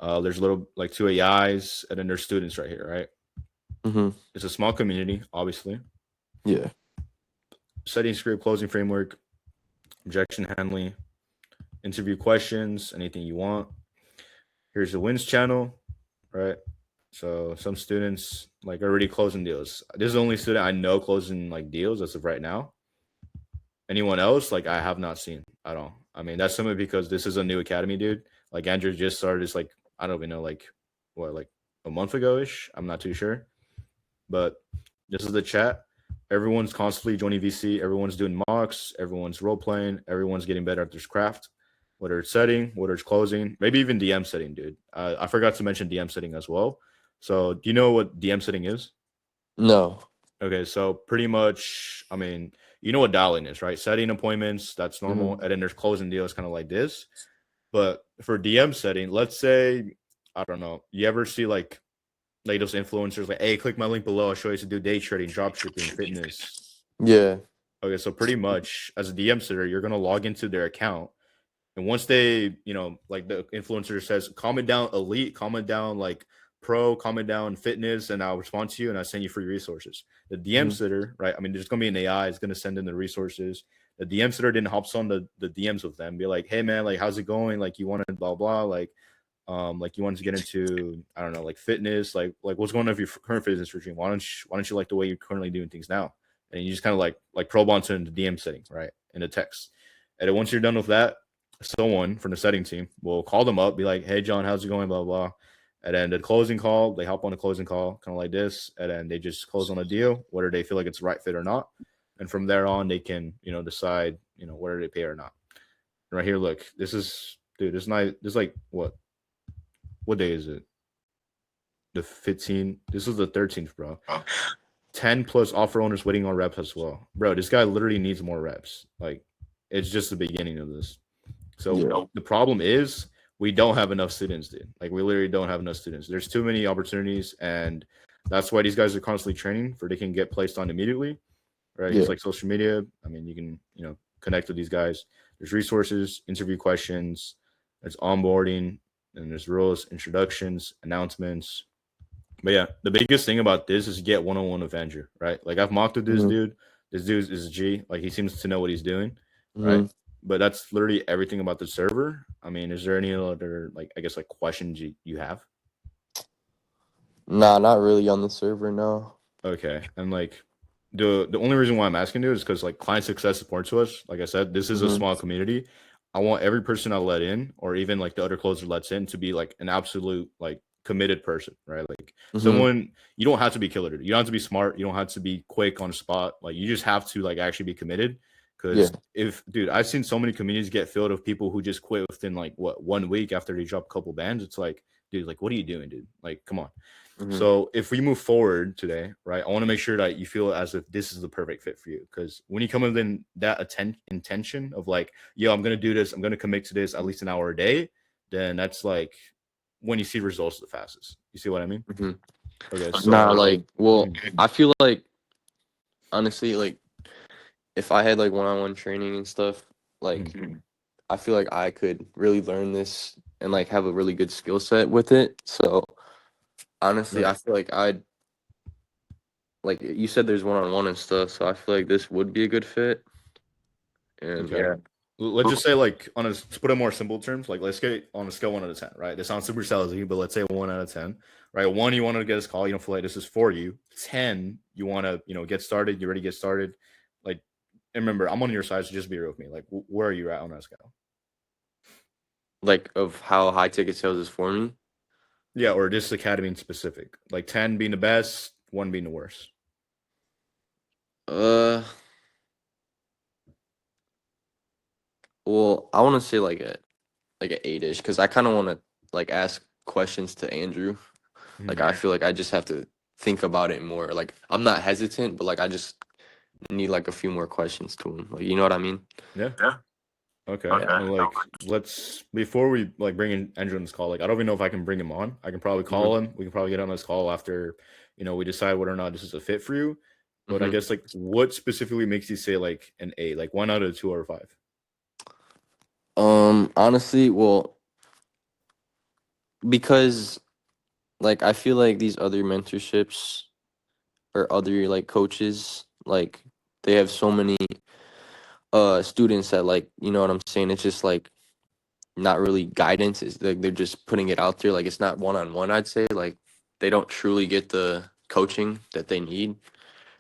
There's a little like two AIs, and then there's students right here, right? Mm-hmm. It's a small community, obviously. Yeah. Setting script, closing framework, objection handling, interview questions, anything you want. Here's the wins channel, right? So some students like already closing deals. This is the only student I know closing like deals as of right now. Anyone else, like I have not seen at all. I mean, that's simply because this is a new academy, dude. Like Andrew just started this like I don't even know, like what, like a month ago ish. I'm not too sure. But this is the chat. Everyone's constantly joining VC. Everyone's doing mocks. Everyone's role playing. Everyone's getting better at their craft, whether it's setting, whether it's closing, maybe even DM setting, dude. I forgot to mention DM setting as well. So, do you know what DM setting is? No. Okay, so pretty much, I mean, you know what dialing is, right? Setting appointments, that's normal. Mm-hmm. And then there's closing deals, kind of like this. But for DM setting, let's say, I don't know, you ever see like those influencers like, hey, click my link below. I'll show you how to do day trading, drop shipping, fitness. Yeah. Okay, so pretty much as a DM sitter, you're gonna log into their account. And once they, like the influencer says, comment down elite, comment down like pro, comment down fitness, and I'll respond to you and I'll send you free resources. The DM Mm-hmm. sitter, right? I mean, there's gonna be an AI, it's gonna send in the resources. The DM sitter then hops on the DMs with them, be like, hey man, like how's it going? Like you want to blah blah, like you wanted to get into, I don't know, like fitness, like what's going on with your current fitness routine? Why don't you like the way you're currently doing things now? And you just kind of like probe onto in the DM setting, right, in the text. And then once you're done with that, someone from the setting team will call them up, be like, hey John, how's it going, blah blah. And then the closing call, they hop on the closing call, kind of like this, and then they just close on a deal, whether they feel like it's the right fit or not. And from there on, they can decide whether they pay or not. And right here, look, this is, dude, this night, this is like what day is it? The 15th. This is the 13th, bro. 10 plus offer owners waiting on reps as well. Bro, this guy literally needs more reps. Like, it's just the beginning of this. So Yeah. the problem is we don't have enough students, dude. Like, we literally don't have enough students. There's too many opportunities, and that's why these guys are constantly training for they can get placed on immediately. Right? Yeah. He's like social media. I mean, you can, connect with these guys. There's resources, interview questions, there's onboarding, and there's rules, introductions, announcements. But yeah, the biggest thing about this is get one-on-one with Andrew, right? Like I've mocked with this Mm-hmm. dude. This dude is a G. Like he seems to know what he's doing, right? Hmm. But that's literally everything about the server. I mean, is there any other like I guess like questions you have? Nah, not really on the server, no. Okay, and like the only reason why I'm asking you is because like client success supports us. Like I said, this is a Hmm. small community. I want every person I let in, or even like the other closer lets in, to be like an absolute like committed person, right? Like Hmm. someone you don't have to be killer. You don't have to be smart. You don't have to be quick on the spot. Like you just have to like actually be committed. Yeah. Because if dude, I've seen so many communities get filled of people who just quit within like what 1 week after they drop a couple bands. It's like, dude, like what are you doing, dude? Like, come on. Hmm. So if we move forward today, right, I want to make sure that you feel as if this is the perfect fit for you. Because when you come within that intention of like, yo, I'm gonna do this, I'm gonna commit to this at least an hour a day, then that's like when you see results the fastest. You see what I mean? Hmm. Okay, Nah, so like, well, mhm, I feel like honestly, like if I had like one-on-one training and stuff, like mhm, I feel like I could really learn this and like have a really good skill set with it. So honestly, right. I feel like I'd like you said there's one-on-one and stuff, so I feel like this would be a good fit. And Okay. yeah. Let's just say like on a to put it in more simple terms, like let's get on a scale 1 out of 10, right? This sounds super salesy, but let's say 1 out of 10, right? One, you want to get this call, you don't feel like this is for you. 10, you want to, get started, you're ready to get started. Like, and remember, I'm on your side, so just be real with me. Like, where are you at on that scale? Like of how high ticket sales is for me. Yeah, or this academy in specific. Like 10 being the best, one being the worst. Uh, well, I want to say like an 8-ish because I kind of want to like ask questions to Andrew. Like Mhm. I feel like I just have to think about it more. Like I'm not hesitant, but like I just need like a few more questions to him. Like you know what I mean? Yeah. Yeah. Okay. Yeah. And like, let's before we like bring in Andrew on this call. Like, I don't even know if I can bring him on. I can probably Hmm. call him. We can probably get on this call after, we decide whether or not this is a fit for you. But I Hmm. guess like, what specifically makes you say like an A? Like 1 out of 2 or 5? Honestly, well, because like I feel like these other mentorships or other like coaches, like they have so many students that like you know what I'm saying. It's just like not really guidance. It's like they're just putting it out there. Like it's not one on one. I'd say like they don't truly get the coaching that they need.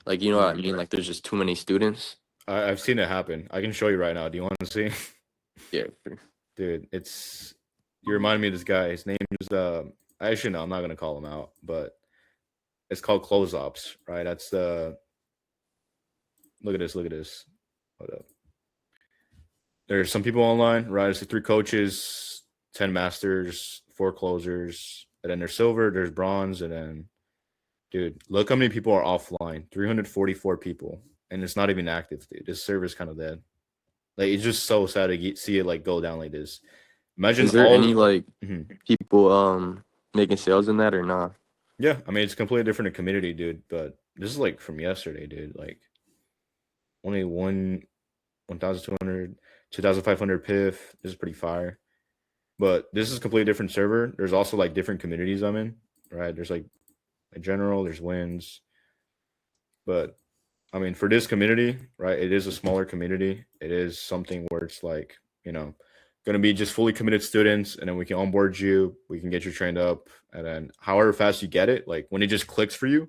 Like you know what I Mm. mean? Like there's just too many students. I've seen it happen. I can show you right now. Do you want to see? Yeah. Dude, you remind me of this guy. His name is actually no, I'm not gonna call him out, but it's called close ops, right? That's the look at this, look at this. Hold up. There's some people online, right? It's the 3 coaches, 10 masters, 4 closers, and then there's silver, there's bronze, and then dude, look how many people are offline. 344 people. And it's not even active, dude. This server's kind of dead. Like it's just so sad to see it like go down like this. Imagine Is there any all like mhm. people making sales in that or not? Yeah, I mean it's completely different in community, dude. But this is like from yesterday, dude. Like only 1,200, 2,500 PIF. This is pretty fire. But this is a completely different server. There's also like different communities I'm in, right? There's like a general, there's wins. But I mean, for this community, right? It is a smaller community. It is something where it's like, going to be just fully committed students, and then we can onboard you, we can get you trained up, and then however fast you get it, like when it just clicks for you,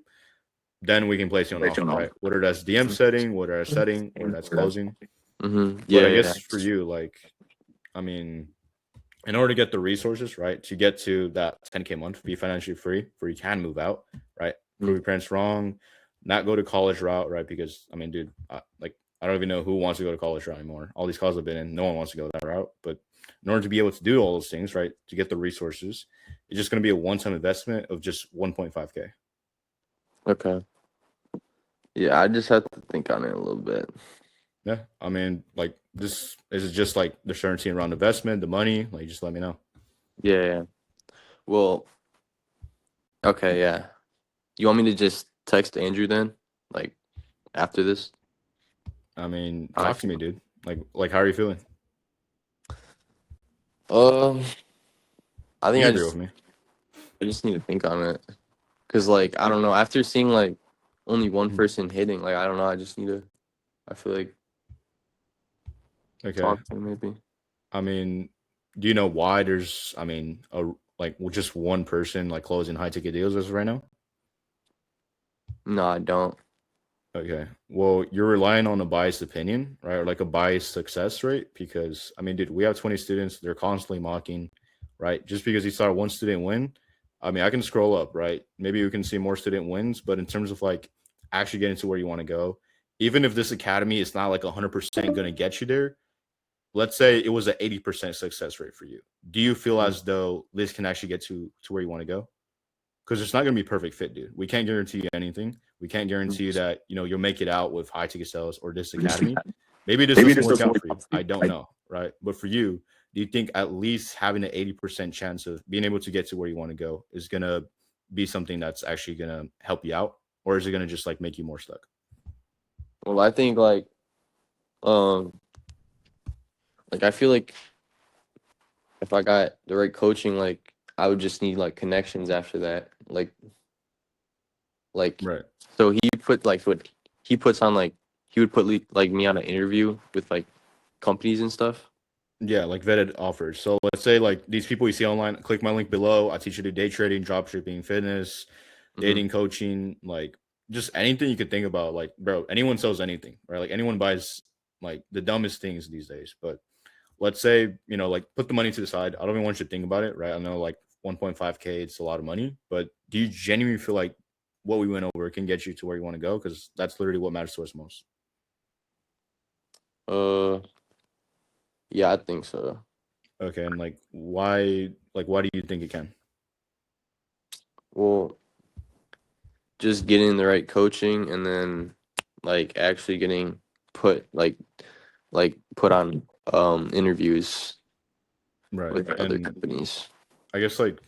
then we can place you on offer, right? Whether that's DM setting, whether that's setting, or that's closing. Mm-hmm. But Yeah, I yeah. guess for you, like, I mean, in order to get the resources, right, to get to that 10K month, be financially free, where you can move out, right? Prove Mm. your parents wrong, not go to college route, right? Because I mean, dude, like I don't even know who wants to go to college route anymore. All these calls I've been in, no one wants to go that route. But in order to be able to do all those things, right, to get the resources, it's just going to be a one-time investment of just 1.5K. Okay. Yeah, I just have to think on it a little bit. Yeah, I mean, like this is just like the certainty around investment, the money. Like, just let me know. Yeah, yeah. Well, okay, yeah. You want me to just text Andrew then? Like after this? I mean, I talk to feel. me, dude. Like how are you feeling? Um, I You think can agree with me. I just need to think on it. Cause like I don't know, after seeing like only one Mhm. person hitting, like I don't know, I just need to. I feel like Okay. talk to him maybe. I mean, do you know why there's, I mean, just one person like closing high ticket deals as of right now? No, I don't. Okay. Well, you're relying on a biased opinion, right? Or like a biased success rate because I mean, dude, we have 20 students, they're constantly mocking, right? Just because you saw one student win, I mean, I can scroll up, right? Maybe we can see more student wins, but in terms of like actually getting to where you want to go, even if this academy is not like 100% going to get you there, let's say it was an 80% success rate for you. Do you feel Mhm. as though this can actually get to where you want to go? Because it's not going to be a perfect fit, dude. We can't guarantee you anything. We can't guarantee you that you'll make it out with high ticket sales or this academy. Maybe this Maybe doesn't this work doesn't out work for out you. for I you. don't know, right? But for you, do you think at least having an 80% chance of being able to get to where you want to go is going to be something that's actually going to help you out, or is it going to just like make you more stuck? Well, I think um like I feel like if I got the right coaching, like I would just need like connections after that. Like Right. so he put like what he puts on like he would put like me on an interview with like companies and stuff. Yeah, like vetted offers. So let's say like these people you see online, click my link below. I teach you to day trading, drop shipping, fitness, Hmm. dating coaching, like just anything you could think about. Like, bro, anyone sells anything, right? Like anyone buys like the dumbest things these days. But let's say, like put the money to the side. I don't even want you to think about it, right? I know like 1.5K, it's a lot of money, but do you genuinely feel like what we went over can get you to where you want to go? Because that's literally what matters to us most. Uh, yeah, I think so. Okay, and like why do you think it can? Well, just getting the right coaching and then like actually getting put put on interviews Right. with other And companies. I guess like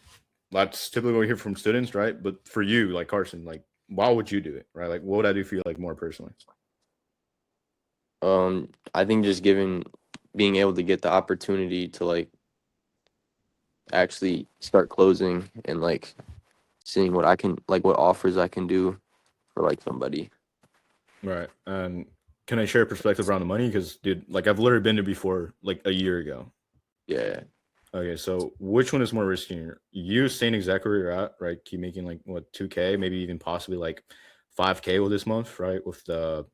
that's typically what we hear from students, right? But for you, like Carson, like why would you do it, right? Like what would I do for you, like more personally? I think just being able to get the opportunity to like actually start closing and like seeing what I can like what offers I can do for like somebody. Right. And can I share a perspective around the money? Because dude, like I've literally been there before, like a year ago. Yeah. Okay, so which one is more risky? You staying exactly where you're at, right? Keep making like what 2K, maybe even possibly like 5K with this month, right? With the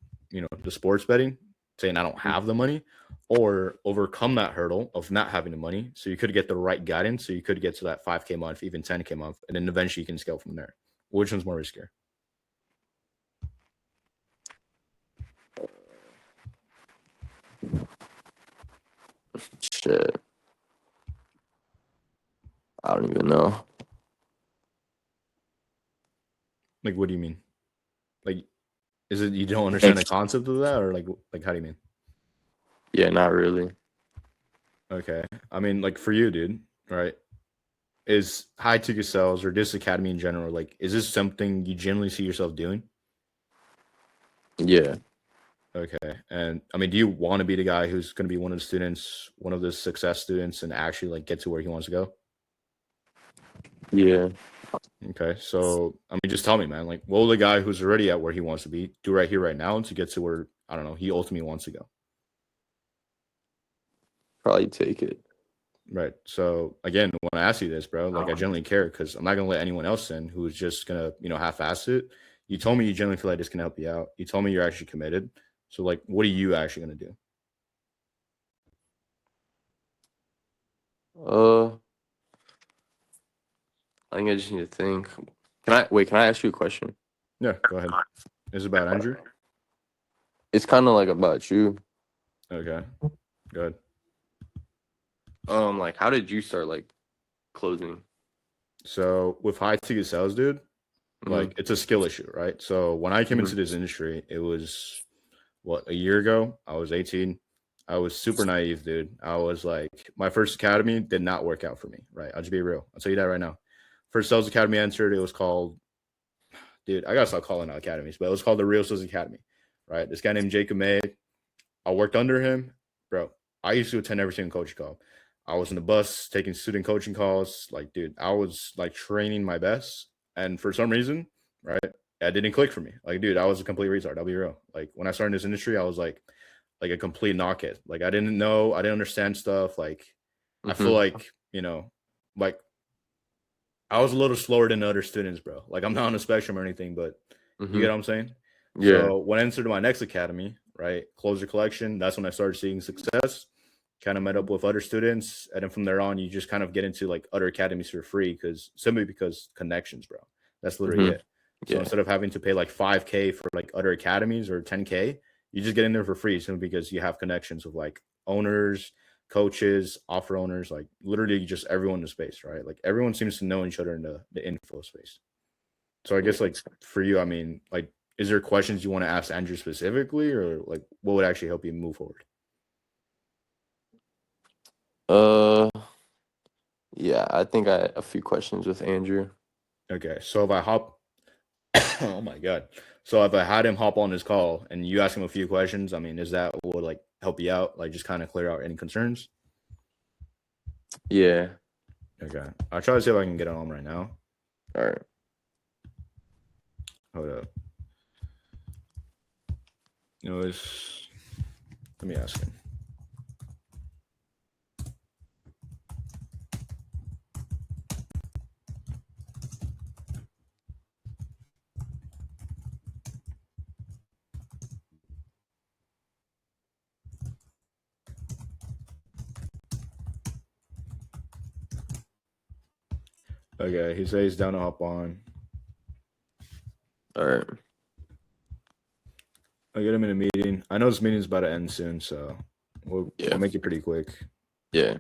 sports betting, saying I don't have the money, or overcome that hurdle of not having the money, so you could get the right guidance, so you could get to that 5K month, even 10K month, and then eventually you can scale from there. Which one's more riskier? Shit. I don't even know. Like, what do you mean? Like, is it you don't understand Like, the concept of that, or like how do you mean? yeah, not really. Okay, I mean, like for you, dude, right? Is high ticket sales or this academy in general, like, is this something you generally see yourself doing? Yeah. Okay. And I mean, do you want to be the guy who's going to be one of the students, one of the success students, and actually like get to where he wants to go? Yeah. Okay. So, I mean, just tell me, man, like, what will the guy who's already at where he wants to be do right here, right now to get to where, I don't know, he ultimately wants to go? Probably take it. Right. So, again, when I ask you this, bro, like, I generally care because I'm not going to let anyone else in who's just going to, half ass it. You told me you generally feel like this can help you out. You told me you're actually committed. So, like, what are you actually going to do? Uh, I think I just need to think. Can I ask you a question? Yeah, go ahead. Is it about Andrew? It's kind of like about you. Okay, good. Like how did you start like closing? So with high ticket sales, dude, Mm-hmm. like it's a skill issue, right? So when I came Mm-hmm. into this industry, it was what, a year ago. I was 18. I was super naive, dude. I was like, my first academy did not work out for me, right? I'll just be real. I'll tell you that right now. First sales academy I entered, it was called, dude, I gotta stop calling out academies, but it was called the Real Sales Academy, right? This guy named Jacob May. I worked under him, bro. I used to attend every single coaching call. I was in the bus taking student coaching calls. Like, dude, I was like training my best. And for some reason, right? that didn't click for me. Like, dude, I was a complete retard. I'll be real. Like when I started in this industry, I was like a complete knockhead. Like I didn't know, I didn't understand stuff. Like I feel Mm-hmm. like, like I was a little slower than other students, bro. Like I'm not on the spectrum or anything, but you Mm-hmm. get what I'm saying? Yeah. So when I entered my next academy, right, closer collection, that's when I started seeing success. Kind of met up with other students, and then from there on, you just kind of get into like other academies for free because connections, bro. That's literally Mm-hmm. it. So Yeah. instead of having to pay like 5K for like other academies or 10K, you just get in there for free simply because you have connections with like owners, coaches, offer owners, like literally just everyone in the space, right? Like everyone seems to know each other in the info space. So I Yeah. guess like for you, I mean, like, is there questions you want to ask Andrew specifically, or like what would actually help you move forward? Uh, yeah, I think I a few questions with Andrew. Okay, so if I hop, oh my god, so if I had him hop on this call and you ask him a few questions, I mean, is that what would like help you out, like just kind of clear out any concerns? Yeah. Okay, I'll try to see if I can get it on right now. All right. Hold up, it's let me ask him. Okay, he says he's down to hop on. All right. I'll get him in a meeting. I know this meeting's about to end soon, so we'll Yeah. make it pretty quick. Yeah.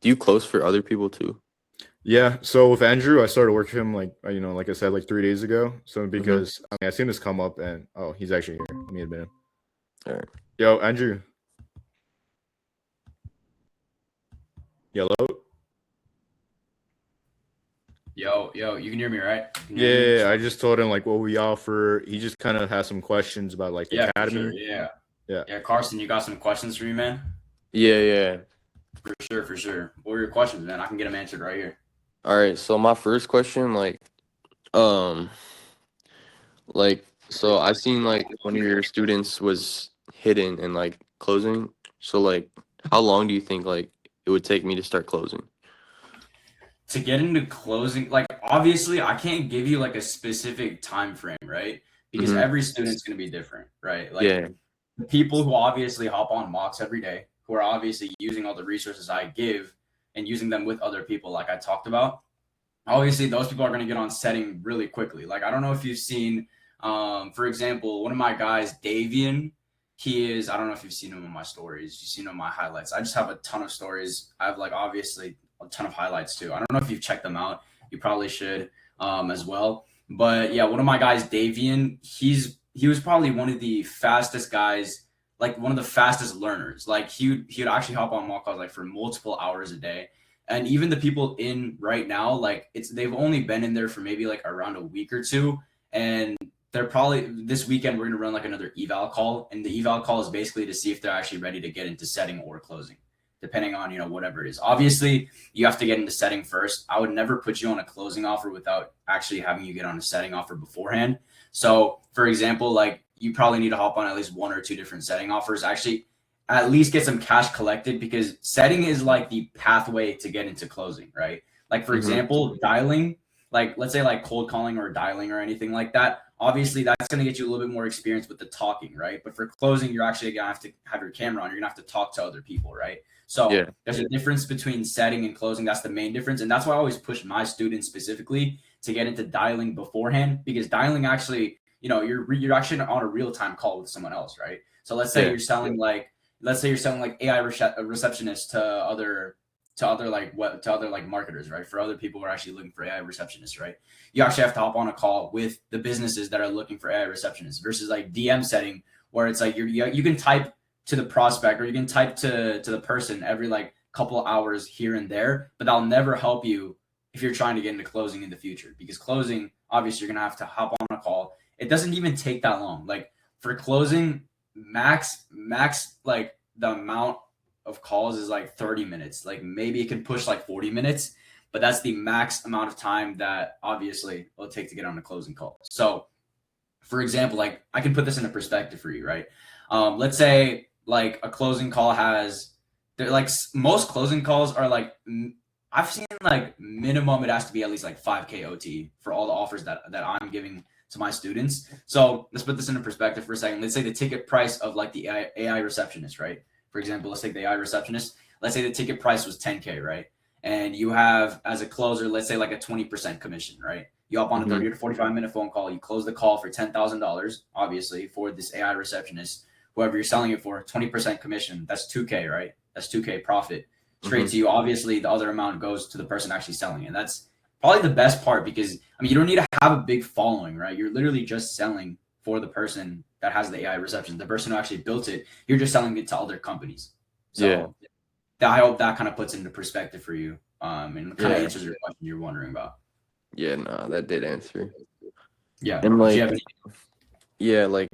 Do you close for other people too? Yeah, so with Andrew, I started working with him like I said, like 3 days ago. So Mm-hmm. because I mean I seen this come up and oh, he's actually here. Let me admit him. All right. Yo, Andrew. Hello? Yo, you can hear me, right? You can hear me? Yeah, I just told him like what we offer. He just kind of has some questions about like the Yeah, for sure. academy. Yeah. Yeah. Yeah, Carson, you got some questions for me, man? Yeah, yeah. For sure, for sure. What are your questions, man? I can get them answered right here. All right. So my first question, um, so I seen like one of your students was hidden and like closing. So like, how long do you think like it would take me to start closing? To get into closing, like obviously I can't give you like a specific time frame, right? Because Mm-hmm. every student's going to be different, right? Like Yeah. the people who obviously hop on mocks every day, who are obviously using all the resources I give and using them with other people like I talked about, obviously those people are going to get on setting really quickly. Like I don't know if you've seen for example, one of my guys, Davian, I don't know if you've seen him in my stories, you've seen him in my highlights. I just have a ton of stories. I have like obviously a ton of highlights too. I don't know if you've checked them out. You probably should as well. But yeah, one of my guys, Davian, he was probably one of the fastest guys, like one of the fastest learners. Like he would actually hop on mock calls like for multiple hours a day. And even the people in right now, like they've only been in there for maybe like around a week or two. And they're probably this weekend we're gonna run like another eval call. And the eval call is basically to see if they're actually ready to get into setting or closing, depending on whatever it is. Obviously, you have to get into setting first. I would never put you on a closing offer without actually having you get on a setting offer beforehand. So for example, like you probably need to hop on at least one or two different setting offers. Actually, at least get some cash collected, because setting is like the pathway to get into closing, right? Like for Mm-hmm. example, dialing, like let's say like cold calling or dialing or anything like that. Obviously, that's going to get you a little bit more experience with the talking, right? But for closing, you're actually going to have to have your camera on. You're going to have to talk to other people, right? So Yeah. there's a difference between setting and closing. That's the main difference. And that's why I always push my students specifically to get into dialing beforehand, because dialing actually, you're actually on a real-time call with someone else, right? So let's say Yeah. you're selling like AI receptionists to other like marketers, right? For other people who are actually looking for AI receptionists, right? You actually have to hop on a call with the businesses that are looking for AI receptionists versus like DM setting, where it's like you can type to the prospect, or you can type to the person every like couple hours here and there, but that'll never help you if you're trying to get into closing in the future, because closing, obviously you're gonna have to hop on a call. It doesn't even take that long. Like for closing, max like the amount of calls is like 30 minutes. Like maybe it can push like 40 minutes. but that's the max amount of time that obviously it'll take to get on a closing call. So, for example, like I can put this into perspective for you, right? Let's say like a closing call has, like most closing calls are like, I've seen like minimum it has to be at least like 5K OT for all the offers that I'm giving to my students. So let's put this into perspective for a second. Let's say the ticket price of like the AI receptionist, right? For example, let's take the AI receptionist. Let's say the ticket price was 10K, right? And you have as a closer, let's say like a 20% commission, right? You hop on a 30 to 45-minute phone call. You close the call for $10,000, obviously, for this AI receptionist. Whoever you're selling it for, 20% commission. That's 2K, right? That's 2K profit straight to you. Obviously, the other amount goes to the person actually selling it. That's probably the best part because, I mean, you don't need to have a big following, right? You're literally just selling for the person that has the AI reception, the person who actually built it. You're just selling it to other companies. So I hope that kind of puts into perspective for you and kind of answers your question you're wondering about. Yeah, no, that did answer. Yeah. And like, like,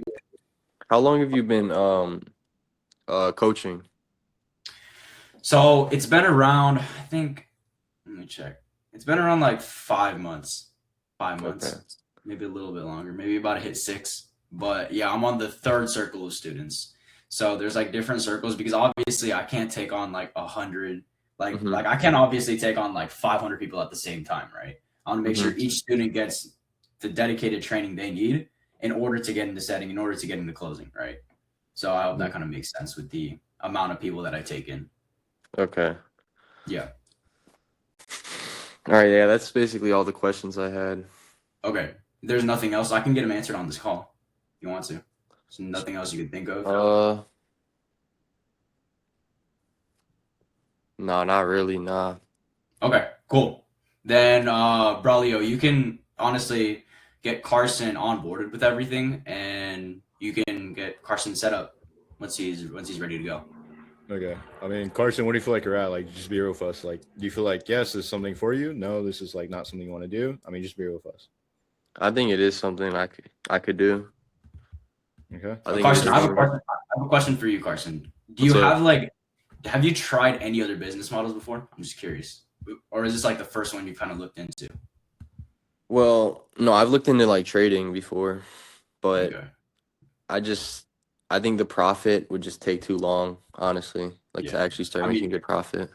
how long have you been coaching? So it's been around, I think, let me check. It's been around like 5 months. 5 months. Okay. Maybe a little bit longer. Maybe about to hit 6. But yeah, I'm on the 3rd circle of students. So there's like different circles because obviously I can't take on like 100. Like I can't obviously take on like 500 people at the same time, right? I want to make sure each student gets the dedicated training they need in order to get into setting, in order to get into closing, right? So I hope that kind of makes sense with the amount of people that I take in. Okay. Yeah. All right. Yeah, that's basically all the questions I had. Okay. There's nothing else. I can get them answered on this call if you want to. There's nothing else you could think of? No, not really. Nah. Okay, cool. Then, Braulio, you can honestly get Carson onboarded with everything, and you can get Carson set up once he's ready to go. Okay. I mean, Carson, what do you feel like you're at? Like, just be real with us. Like, do you feel like, yes, this is something for you? No, this is like not something you want to do? I mean, just be real with us. I think it is something I could do. Okay. Carson, I have a question for you, Carson. Have you tried any other business models before? I'm just curious. Or is this like the first one you kind of looked into? Well, no, I've looked into like trading before, but I think the profit would just take too long, honestly, to actually start making good profit.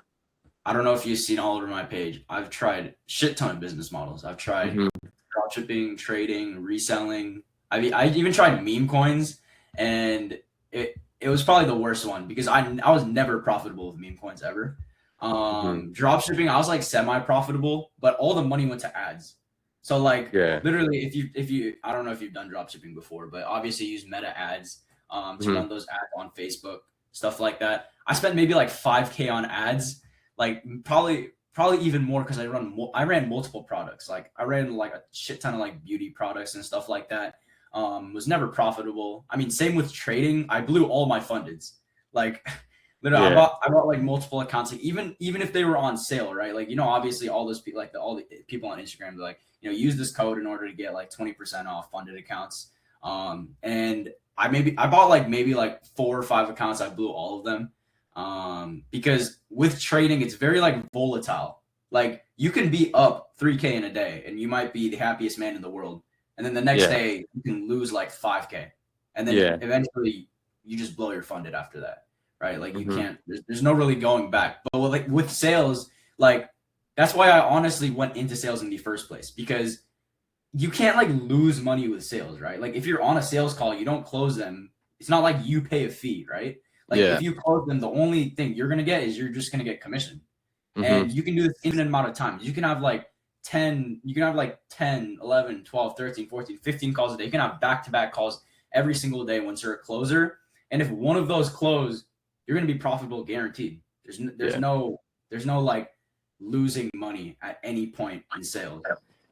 I don't know if you've seen all over my page. I've tried shit ton of business models. I've tried dropshipping, trading, reselling. I even tried meme coins, and it was probably the worst one because I was never profitable with meme coins ever. Dropshipping, I was like semi-profitable, but all the money went to ads. So like literally if you I don't know if you've done dropshipping before, but obviously you use meta ads to run those ads on Facebook, stuff like that. I spent maybe like 5K on ads, like probably even more because I ran multiple products. Like I ran like a shit ton of like beauty products and stuff like that. Was never profitable. I mean, same with trading. I blew all my fundeds. Like literally, I bought like multiple accounts. Like, even if they were on sale, right? Like, obviously all those people, like all the people on Instagram, they're like, use this code in order to get like 20% off funded accounts. And I bought like maybe like 4 or 5 accounts. I blew all of them. Because with trading, it's very like volatile. Like you can be up 3K in a day and you might be the happiest man in the world. And then the next day you can lose like 5K. And then eventually you just blow your funded after that. Right. Like you can't, there's no really going back. But with sales, like that's why I honestly went into sales in the first place, because you can't like lose money with sales, right? Like if you're on a sales call, you don't close them. It's not like you pay a fee, right? Like if you close them, the only thing you're going to get is you're just going to get commission. And you can do this infinite amount of times. You can have like 10, 11, 12, 13, 14, 15 calls a day. You can have back-to-back calls every single day once you're a closer. And if one of those close, you're going to be profitable guaranteed. There's no like losing money at any point in sales.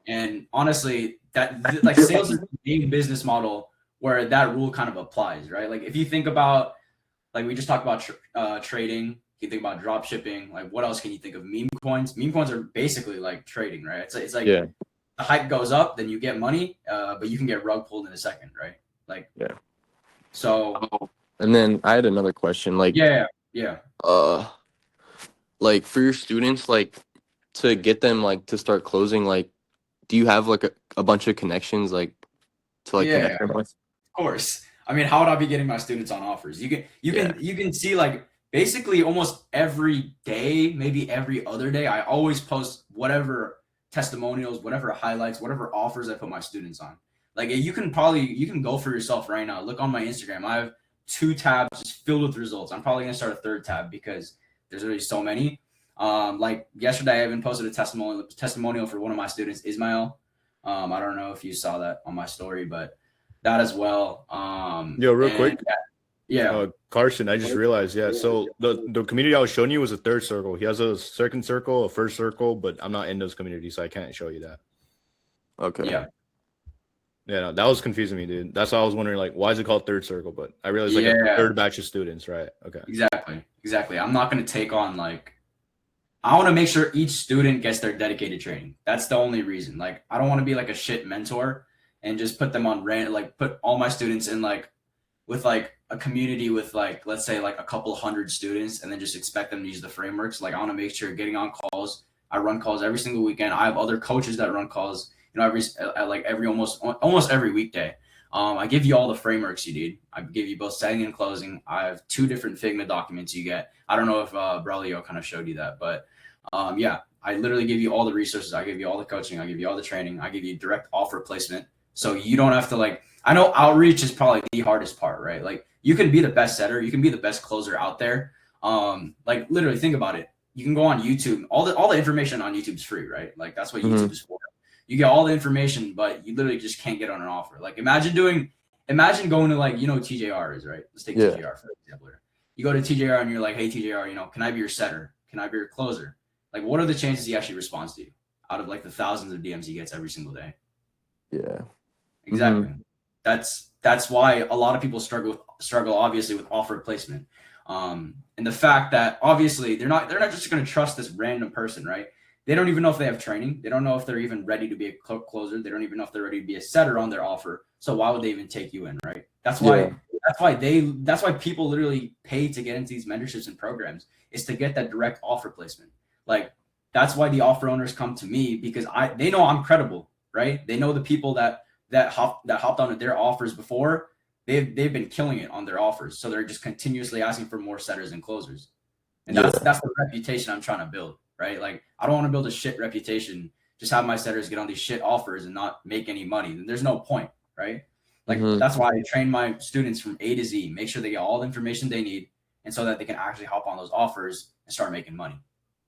And honestly, that like sales is the main business model where that rule kind of applies, right? Like if you think about, like we just talked about trading, you think about drop shipping, like what else can you think of? Meme coins. Meme coins are basically like trading, right? It's like the hype goes up, then you get money, but you can get rug pulled in a second, right? Like so. And then I had another question, like like like for your students, like to get them like to start closing, like, do you have like a bunch of connections like to like Yeah, connect them with? of course. I mean, how would I be getting my students on offers? You can see like basically almost every day, maybe every other day, I always post whatever testimonials, whatever highlights, whatever offers I put my students on. Like you can go for yourself right now. Look on my Instagram. I have 2 tabs just filled with results. I'm probably gonna start a 3rd tab because there's already so many. Like yesterday, I even posted a testimonial for one of my students, Ismail. I don't know if you saw that on my story, but that as well. Yo, real quick. Yeah. Carson, I just realized, so the community I was showing you was a 3rd circle. He has a 2nd circle, a 1st circle, but I'm not in those communities, so I can't show you that. Okay. Yeah. Yeah, no, that was confusing me, dude. That's why I was wondering, like, why is it called 3rd circle? But I realized like a 3rd batch of students, right? Okay. Exactly. I'm not going to take on like, I want to make sure each student gets their dedicated training. That's the only reason. Like, I don't want to be like a shit mentor and just put them on put all my students in like with like a community with like, let's say like a couple hundred students and then just expect them to use the frameworks. Like, I want to make sure getting on calls. I run calls every single weekend. I have other coaches that run calls, every almost every weekday. I give you all the frameworks you need. I give you both setting and closing. I have 2 different Figma documents you get. I don't know if Braulio kind of showed you that, but yeah, I literally give you all the resources. I give you all the coaching. I give you all the training. I give you direct offer placement. So you don't have to like, I know outreach is probably the hardest part, right? Like you can be the best setter. You can be the best closer out there. Like literally think about it. You can go on YouTube. All the information on YouTube is free, right? Like that's what YouTube is for. You get all the information, but you literally just can't get on an offer. Like imagine going to like, TJR is, right? Let's take TJR for example. You go to TJR and you're like, hey TJR, can I be your setter? Can I be your closer? Like what are the chances he actually responds to you out of like the thousands of DMs he gets every single day? Yeah. Exactly. That's why a lot of people struggle obviously with offer placement. And the fact that obviously they're not just going to trust this random person, right? They don't even know if they have training. They don't know if they're even ready to be a closer. They don't even know if they're ready to be a setter on their offer. So why would they even take you in, right? That's why people literally pay to get into these mentorships and programs, is to get that direct offer placement. Like that's why the offer owners come to me, because they know I'm credible, right? They know the people that hopped onto their offers before, they've been killing it on their offers. So they're just continuously asking for more setters and closers. And that's the reputation I'm trying to build, right? Like I don't want to build a shit reputation, just have my setters get on these shit offers and not make any money. Then there's no point, right? Like that's why I train my students from A to Z, make sure they get all the information they need, and so that they can actually hop on those offers and start making money.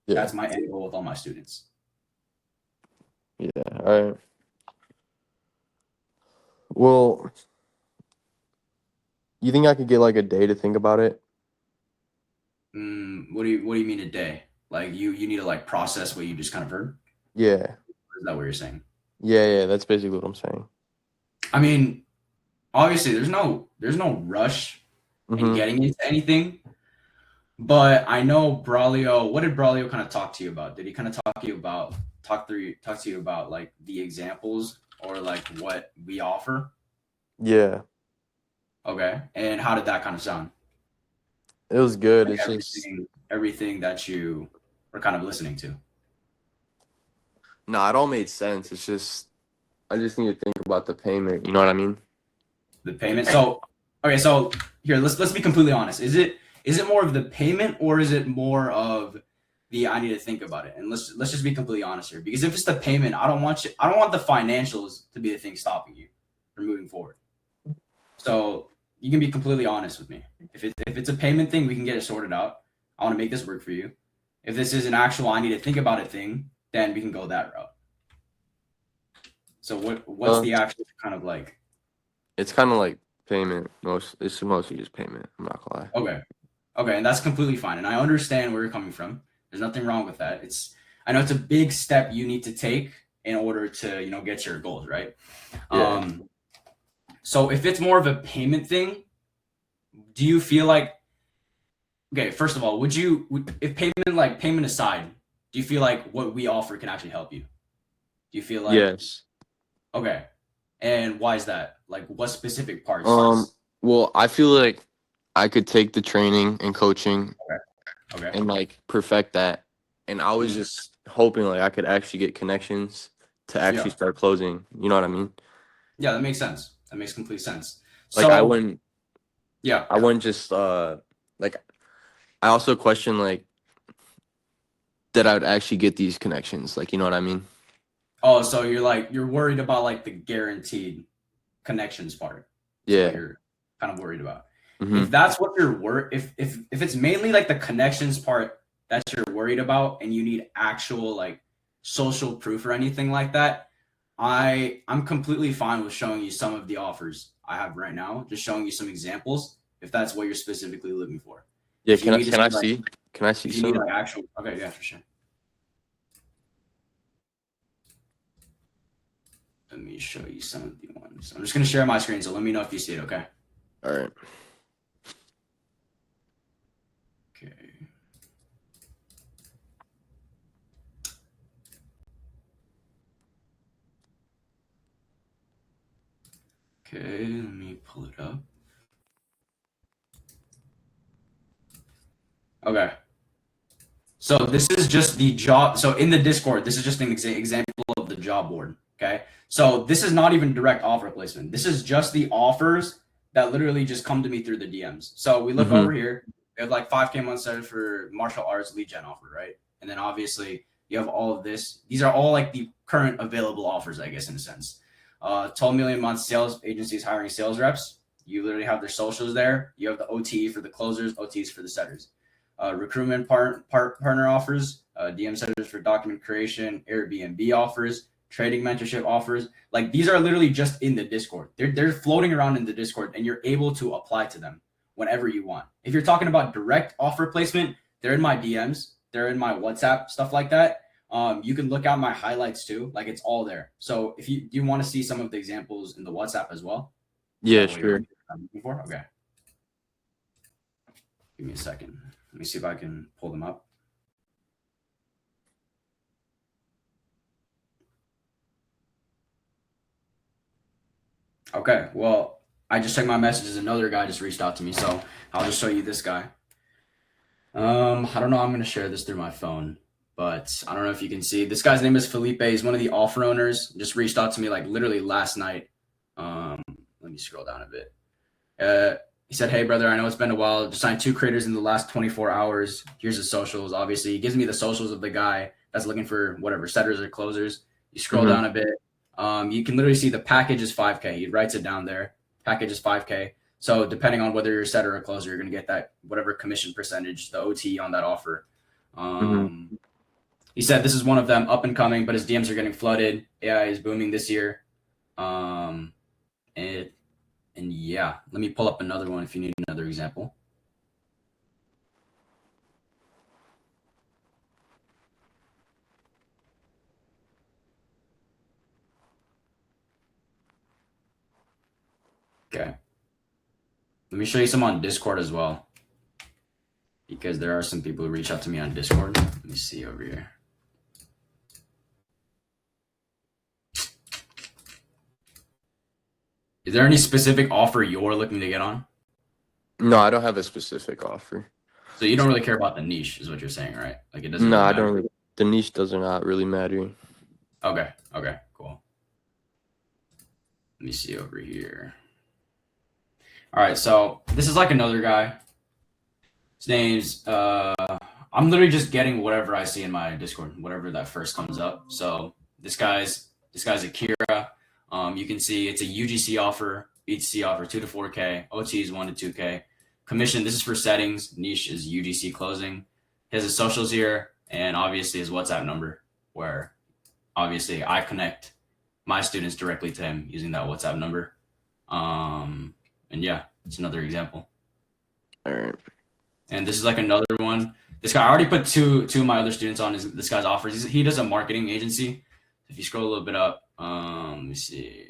Yeah. That's my end goal with all my students. Yeah. All right. Well, you think I could get like a day to think about it? What do you mean a day? Like you need to like process what you just kind of heard? Yeah. Is that what you're saying? Yeah, that's basically what I'm saying. I mean, obviously there's no rush in getting into anything. But I know Braulio, what did Braulio kind of talk to you about? Did he kind of talk to you about like the examples or like what we offer? Yeah. Okay. And how did that kind of sound? It was good. Like it's everything that you were kind of listening to. No, it all made sense. It's just I just need to think about the payment. You know what I mean? The payment. So okay, so here let's be completely honest. Is it more of the payment, or is it more of the I need to think about it? And let's just be completely honest here, because if it's the payment, I don't want the financials to be the thing stopping you from moving forward. So you can be completely honest with me. If it's a payment thing, we can get it sorted out. I want to make this work for you. If this is an actual I need to think about it thing, then we can go that route. So what's the actual kind of like? It's kind of like payment. It's mostly just payment. I'm not gonna lie. Okay, and that's completely fine. And I understand where you're coming from. There's nothing wrong with that. I know it's a big step you need to take in order to, get your goals, right? Yeah. So if it's more of a payment thing, do you feel like, okay, first of all, if payment aside, do you feel like what we offer can actually help you? Do you feel like? Yes. Okay. And why is that? Like what specific parts? Well, I feel like I could take the training and coaching okay. and like perfect that. And I was just hoping like I could actually get connections to actually Yeah. start closing. You know what I mean? Yeah, that makes sense. That makes complete sense. Like So I wouldn't yeah. just like I also question like that I would actually get these connections. Like, you know what I mean? Oh, so you're worried about like the guaranteed connections part. Is what Yeah. you're kind of worried about. Mm-hmm. If that's what you're if it's mainly like the connections part that you're worried about and you need actual like social proof or anything like that, I'm completely fine with showing you some of the offers I have right now, just showing you some examples if that's what you're specifically looking for. Yeah, If you need to can I see like see? Can I see if you need some? like actual okay, yeah, for sure. Let me show you some of the ones. I'm just gonna share my screen, so let me know if you see it, okay? All right. Okay. Okay, let me pull it up. Okay. So this is just the job. So in the Discord, this is just an example of the job board. Okay. So this is not even direct offer placement. This is just the offers that literally just come to me through the DMs. So we look Mhm. over here. We have like 5K month set for martial arts lead gen offer, right? And then obviously you have all of this. These are all like the current available offers, I guess, in a sense. 12 million month sales agencies hiring sales reps. You literally have their socials there. You have the OT for the closers, OTs for the setters. Recruitment partner offers, DM centers for document creation, Airbnb offers, trading mentorship offers. Like these are literally just in the Discord. They're floating around in the Discord, and you're able to apply to them whenever you want. If you're talking about direct offer placement, they're in my DMs, they're in my WhatsApp, stuff like that. You can look out my highlights too. Like it's all there. So if you want to see some of the examples in the WhatsApp as well. Yeah, What you're sure. looking for? Okay. Give me a second. Let me see if I can pull them up. Okay, well, I just checked my messages. Another guy just reached out to me, so I'll just show you this guy. I don't know. I'm gonna share this through my phone, but I don't know if you can see. This guy's name is Felipe. He's one of the offer owners. Just reached out to me like literally last night. Let me scroll down a bit. He said, "Hey, brother, I know it's been a while. Just signed 2 creators in the last 24 hours. Here's his socials. Obviously, he gives me the socials of the guy that's looking for whatever setters or closers. You scroll down a bit. You can literally see the package is 5K. He writes it down there. Package is 5K. So depending on whether you're a setter or a closer, you're going to get that whatever commission percentage, the OT on that offer. He said this is one of them, up and coming, but his DMs are getting flooded. AI is booming this year. And yeah, let me pull up another one if you need another example. Okay. Let me show you some on Discord as well, because there are some people who reach out to me on Discord. Let me see over here. Is there any specific offer you're looking to get on? No, I don't have a specific offer. So you don't really care about the niche, is what you're saying, right? Like it doesn't. No, really I matter. don't. The niche does not really matter. Okay. Okay. Cool. Let me see over here. All right. So this is like another guy. His name's. I'm literally just getting whatever I see in my Discord, whatever that first comes up. So this guy's Akira. You can see it's a UGC offer, BTC offer 2 to 4K, OT is 1 to 2K. Commission, this is for settings. Niche is UGC closing. He has his socials here, and obviously his WhatsApp number, where obviously I connect my students directly to him using that WhatsApp number. And yeah, it's another example. All right. And this is like another one. This guy, I already put two of my other students on this guy's offers. He does a marketing agency. If you scroll a little bit up, let me see.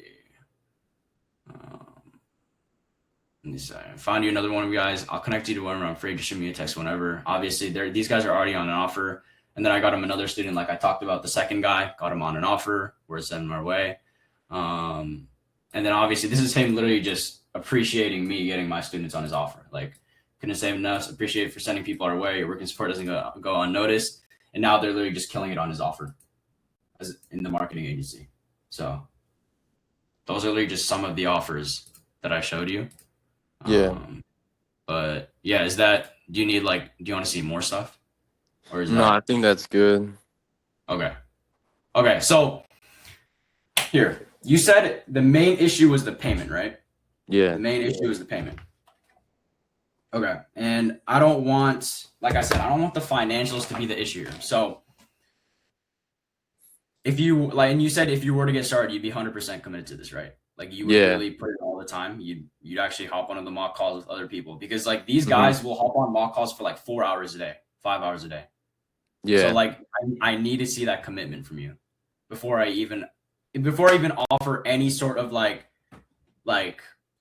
Let me see. Find you another one of you guys. I'll connect you to whoever. I'm free to shoot me a text whenever. Obviously, these guys are already on an offer. And then I got him another student, like I talked about. The second guy got him on an offer. We're sending him our way. And then obviously, this is him literally just appreciating me getting my students on his offer. Like, couldn't say enough. Appreciate for sending people our way. Your work and support doesn't go unnoticed. and now they're literally just killing it on his offer as in the marketing agency. So those are literally just some of the offers that I showed you. Yeah. But yeah, do you want to see more stuff? Or is No, I think that's good. Okay. Okay, so here, you said the main issue was the payment, right? Yeah. The main issue is the payment. Okay. And I don't want, like I said, I don't want the financials to be the issue here. So if you and you said if you were to get started, you'd be 100% committed to this, right? Like you would really put it all the time. You'd actually hop on the mock calls with other people because like these guys will hop on mock calls for like 4 hours a day, 5 hours a day. Yeah. So like I need to see that commitment from you before I even offer any sort of like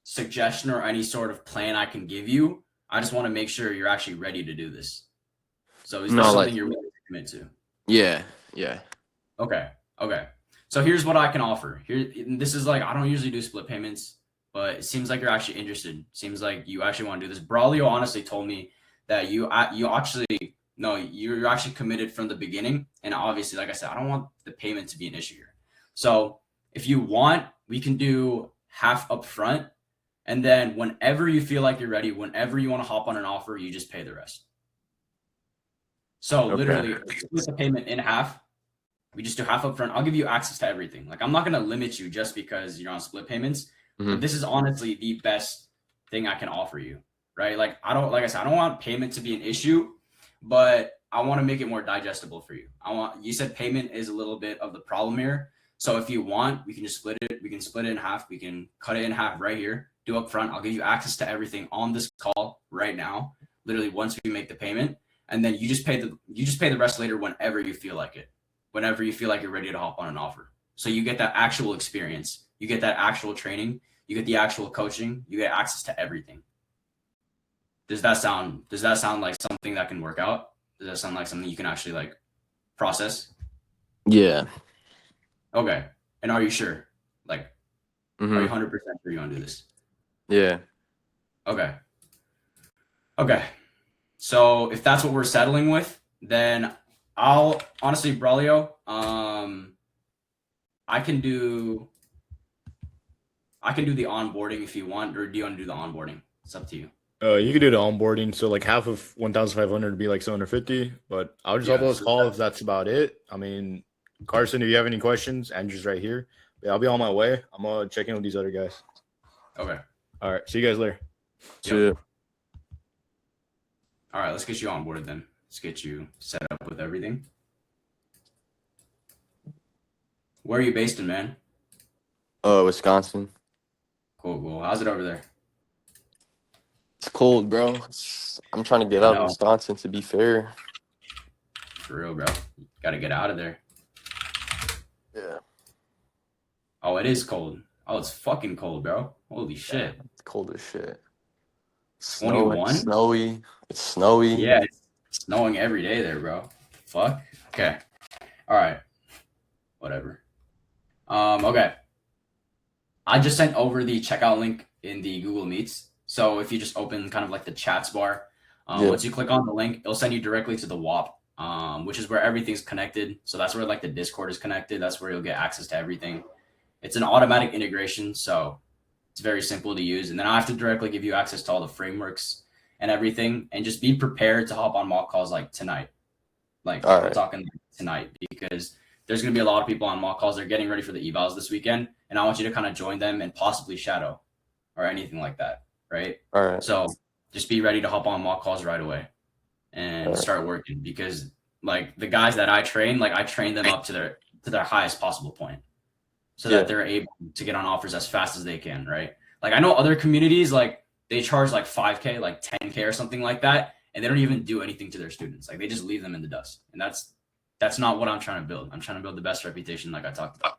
suggestion or any sort of plan I can give you. I just want to make sure you're actually ready to do this. So is this something you're willing to commit to? Yeah. Yeah. Okay. So here's what I can offer. This is like I don't usually do split payments, but it seems like you're actually interested. Seems like you actually want to do this. Braulio honestly told me that you're actually committed from the beginning. And obviously, like I said, I don't want the payment to be an issue here. So if you want, we can do half up front. And then whenever you feel like you're ready, whenever you want to hop on an offer, you just pay the rest. So literally split the payment in half. We just do half up front. I'll give you access to everything. Like I'm not going to limit you just because you're on split payments. But this is honestly the best thing I can offer you, right? Like I don't want payment to be an issue, but I want to make it more digestible for you. You said payment is a little bit of the problem here. So if you want, we can just split it. We can split it in half. We can cut it in half right here. Do up front. I'll give you access to everything on this call right now. Literally once we make the payment, and then you just pay the rest later whenever you feel like it. Whenever you feel like you're ready to hop on an offer. So you get that actual experience. You get that actual training. You get the actual coaching. You get access to everything. Does that sound like something that can work out? Does that sound like something you can actually like process? Yeah. Okay. And are you sure? Like, are you 100% sure you want to do this? Yeah. Okay. So if that's what we're settling with, then I'll honestly, Braulio, I can do the onboarding if you want, or do you want to do the onboarding? It's up to you. You could do the onboarding. So like half of 1,500 would be like 750, but I'll just hop on this call if that's about it. I mean, Carson, if you have any questions, Andrew's right here. Yeah, I'll be on my way. I'm gonna check in with these other guys. Okay. All right. See you guys later. Yep. All right, let's get you onboarded then. Let's get you set up with everything. Where are you based in, man? Wisconsin. Cool. How's it over there? It's cold, bro. I'm trying to get out of Wisconsin, to be fair. For real, bro. You gotta get out of there. Yeah. Oh, it is cold. Oh, it's fucking cold, bro. Holy shit. It's cold as shit. 21? Snowy. It's snowy. Yeah, it's snowing every day there, bro. Fuck. Okay. All right. Whatever. Okay. I just sent over the checkout link in the Google Meets. So if you just open kind of like the chats bar, once you click on the link, it'll send you directly to the WAP, which is where everything's connected. So that's where like the Discord is connected. That's where you'll get access to everything. It's an automatic integration, so it's very simple to use. And then I have to directly give you access to all the frameworks and everything. And just be prepared to hop on mock calls like tonight. Like we're talking tonight, because there's going to be a lot of people on mock calls. They're getting ready for the evals this weekend. And I want you to kind of join them and possibly shadow or anything like that. Right. All right. So just be ready to hop on mock calls right away and start working, because like the guys that I train, like I train them up to their highest possible point so that they're able to get on offers as fast as they can. Right. Like I know other communities, like they charge like 5K, like 10K or something like that. And they don't even do anything to their students. Like they just leave them in the dust. And that's not what I'm trying to build. I'm trying to build the best reputation, like I talked about.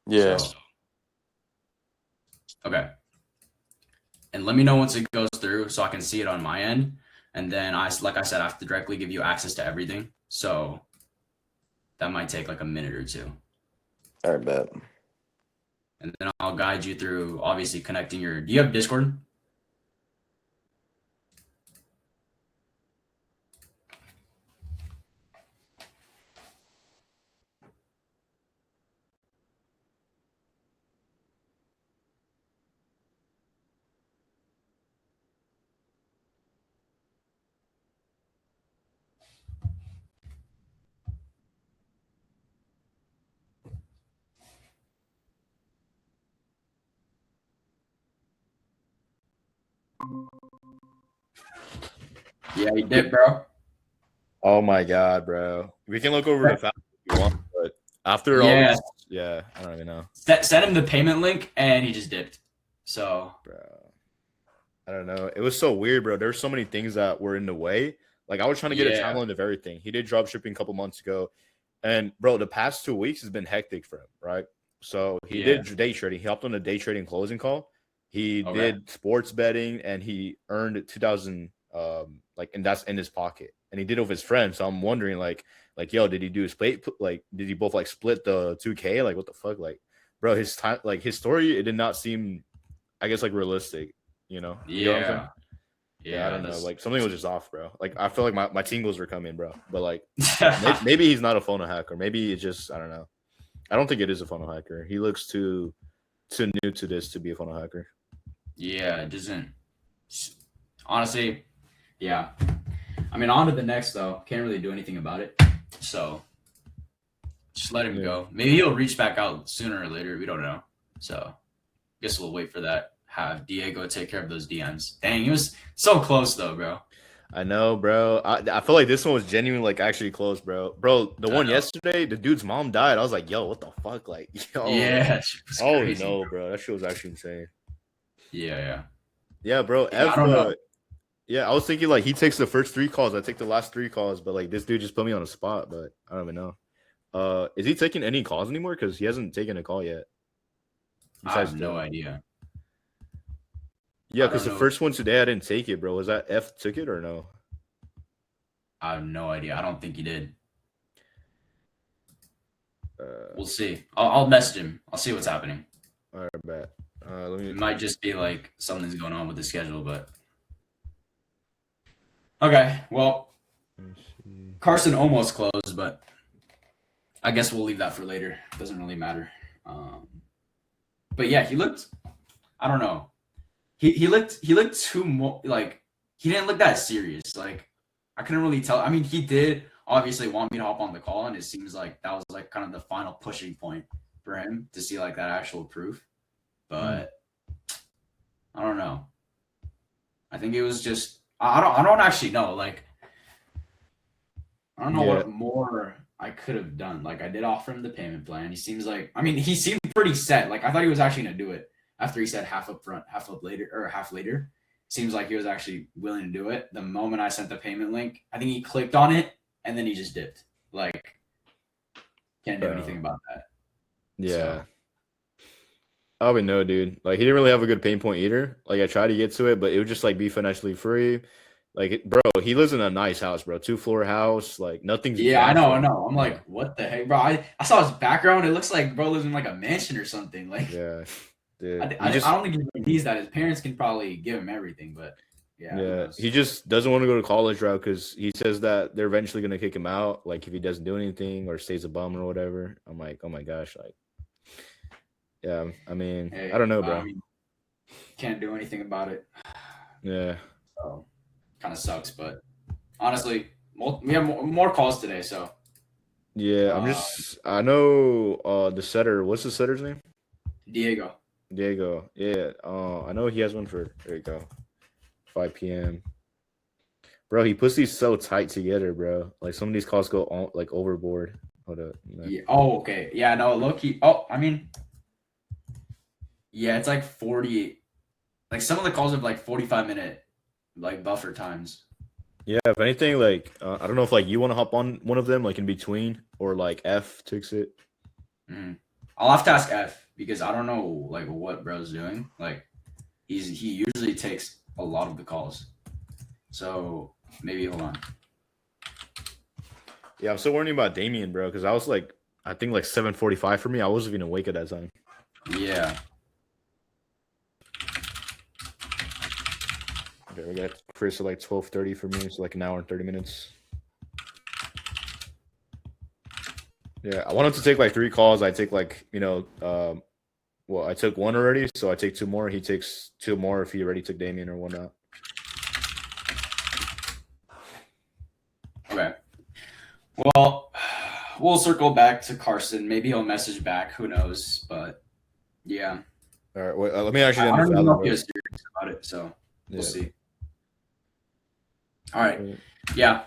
Yeah. So, okay. And let me know once it goes through so I can see it on my end. And then like I said, I have to directly give you access to everything. So that might take like a minute or two. All right, bet. And then I'll guide you through obviously connecting do you have Discord? Yeah, he did, bro. Oh my god, bro. We can look over the facts if you want, but after all Yeah. this, yeah, I don't even know. Sent him the payment link, and he just dipped. So, Bro. I don't know. It was so weird, bro. There's so many things that were in the way. Like I was trying to get a yeah. timeline of everything. He did drop shipping a couple months ago. And bro, the past 2 weeks has been hectic for him, right? So he did day trading. He hopped on a day trading closing call. He did sports betting and he earned 2,000 like and that's in his pocket. And he did it with his friend. So I'm wondering like yo, did he do a split like did he both like split the 2K? Like what the fuck? Like bro, his time like his story, it did not seem I guess like realistic, you know? You know what I'm saying? Yeah, I don't know. Like something was just off, bro. Like I feel like my tingles were coming, bro. But like maybe he's not a phono hacker. Maybe it's just I don't know. I don't think it is a phono hacker. He looks too new to this to be a phono hacker. Yeah, it doesn't. Honestly, yeah. I mean, on to the next though. Can't really do anything about it. So just let him go. Maybe he'll reach back out sooner or later. We don't know. So guess we'll wait for that. Have Diego take care of those DMs. Dang, he was so close though, bro. I know, bro. I feel like this one was genuinely like actually close, bro. Bro, the one yesterday, the dude's mom died. I was like, yo, what the fuck? Like, yo. Yeah. Oh no, bro. That shit was actually insane. Yeah. Yeah, bro. I don't know. Yeah, I was thinking like he takes the first 3 calls. I take the last 3 calls, but like this dude just put me on a spot, but I don't even know. Is he taking any calls anymore? Because he hasn't taken a call yet. I have no idea. Yeah, because the first one today I didn't take it, bro. Was that F took it or no? I have no idea. I don't think he did. We'll see. I'll message him. I'll see what's happening. All right, bet. It might just be like something's going on with the schedule, but okay. Well, Carson almost closed, but I guess we'll leave that for later. Doesn't really matter. But yeah, he looked. I don't know. He looked too like he didn't look that serious. Like I couldn't really tell. I mean, he did obviously want me to hop on the call, and it seems like that was like kind of the final pushing point for him to see like that actual proof. But I don't know. I think it was just I don't actually know. Like I don't know what more I could have done. Like I did offer him the payment plan. He seems like he seemed pretty set. Like I thought he was actually gonna do it. After he said half up front, half up later, or half later, seems like he was actually willing to do it. The moment I sent the payment link, I think he clicked on it and then he just dipped. Like, can't do anything about that. Yeah. So. I would know, dude. Like, he didn't really have a good pain point either. Like, I tried to get to it, but it would just, like, be financially free. Like, bro, he lives in a nice house, bro. 2-floor house. Like, nothing's. Yeah, I know. I'm like, what the heck, bro? I saw his background. It looks like bro lives in, like, a mansion or something. Like, yeah. Dude, I don't think he needs that. His parents can probably give him everything, but yeah, he just doesn't want to go to college route because he says that they're eventually gonna kick him out, like if he doesn't do anything or stays a bum or whatever. I'm like, oh my gosh, like, yeah. I mean, I don't know, bro. I mean, can't do anything about it. Yeah. So, kind of sucks, but honestly, we have more calls today, so. Yeah, I know the setter. What's the setter's name? Diego. Yeah. I know he has one for there you go. 5 p.m. Bro, he puts these so tight together, bro. Like some of these calls go on like overboard. Hold up. Yeah. Oh, okay. Yeah, no, low key. Oh, I mean, yeah, it's like 40. Like some of the calls have like 45-minute like buffer times. Yeah, if anything, like I don't know if like you want to hop on one of them like in between or like F takes it. Mm-hmm. I'll have to ask F. Because I don't know like what bro's doing. Like he usually takes a lot of the calls. So maybe hold on. Yeah, I'm still worrying about Damien, bro, because I was like I think like 7:45 for me. I wasn't even awake at that time. Yeah. Okay, we got Chris at like 12:30 for me, so like an hour and 30 minutes. Yeah, I wanted to take like 3 calls. I take like, well, I took 1 already, so I take 2 more. He takes 2 more if he already took Damien or whatnot. Okay. Well, we'll circle back to Carson. Maybe he'll message back. Who knows? But yeah. All right. Wait, let me actually. I don't even know if he was serious about it. So. We'll Yeah. see. All right. Yeah.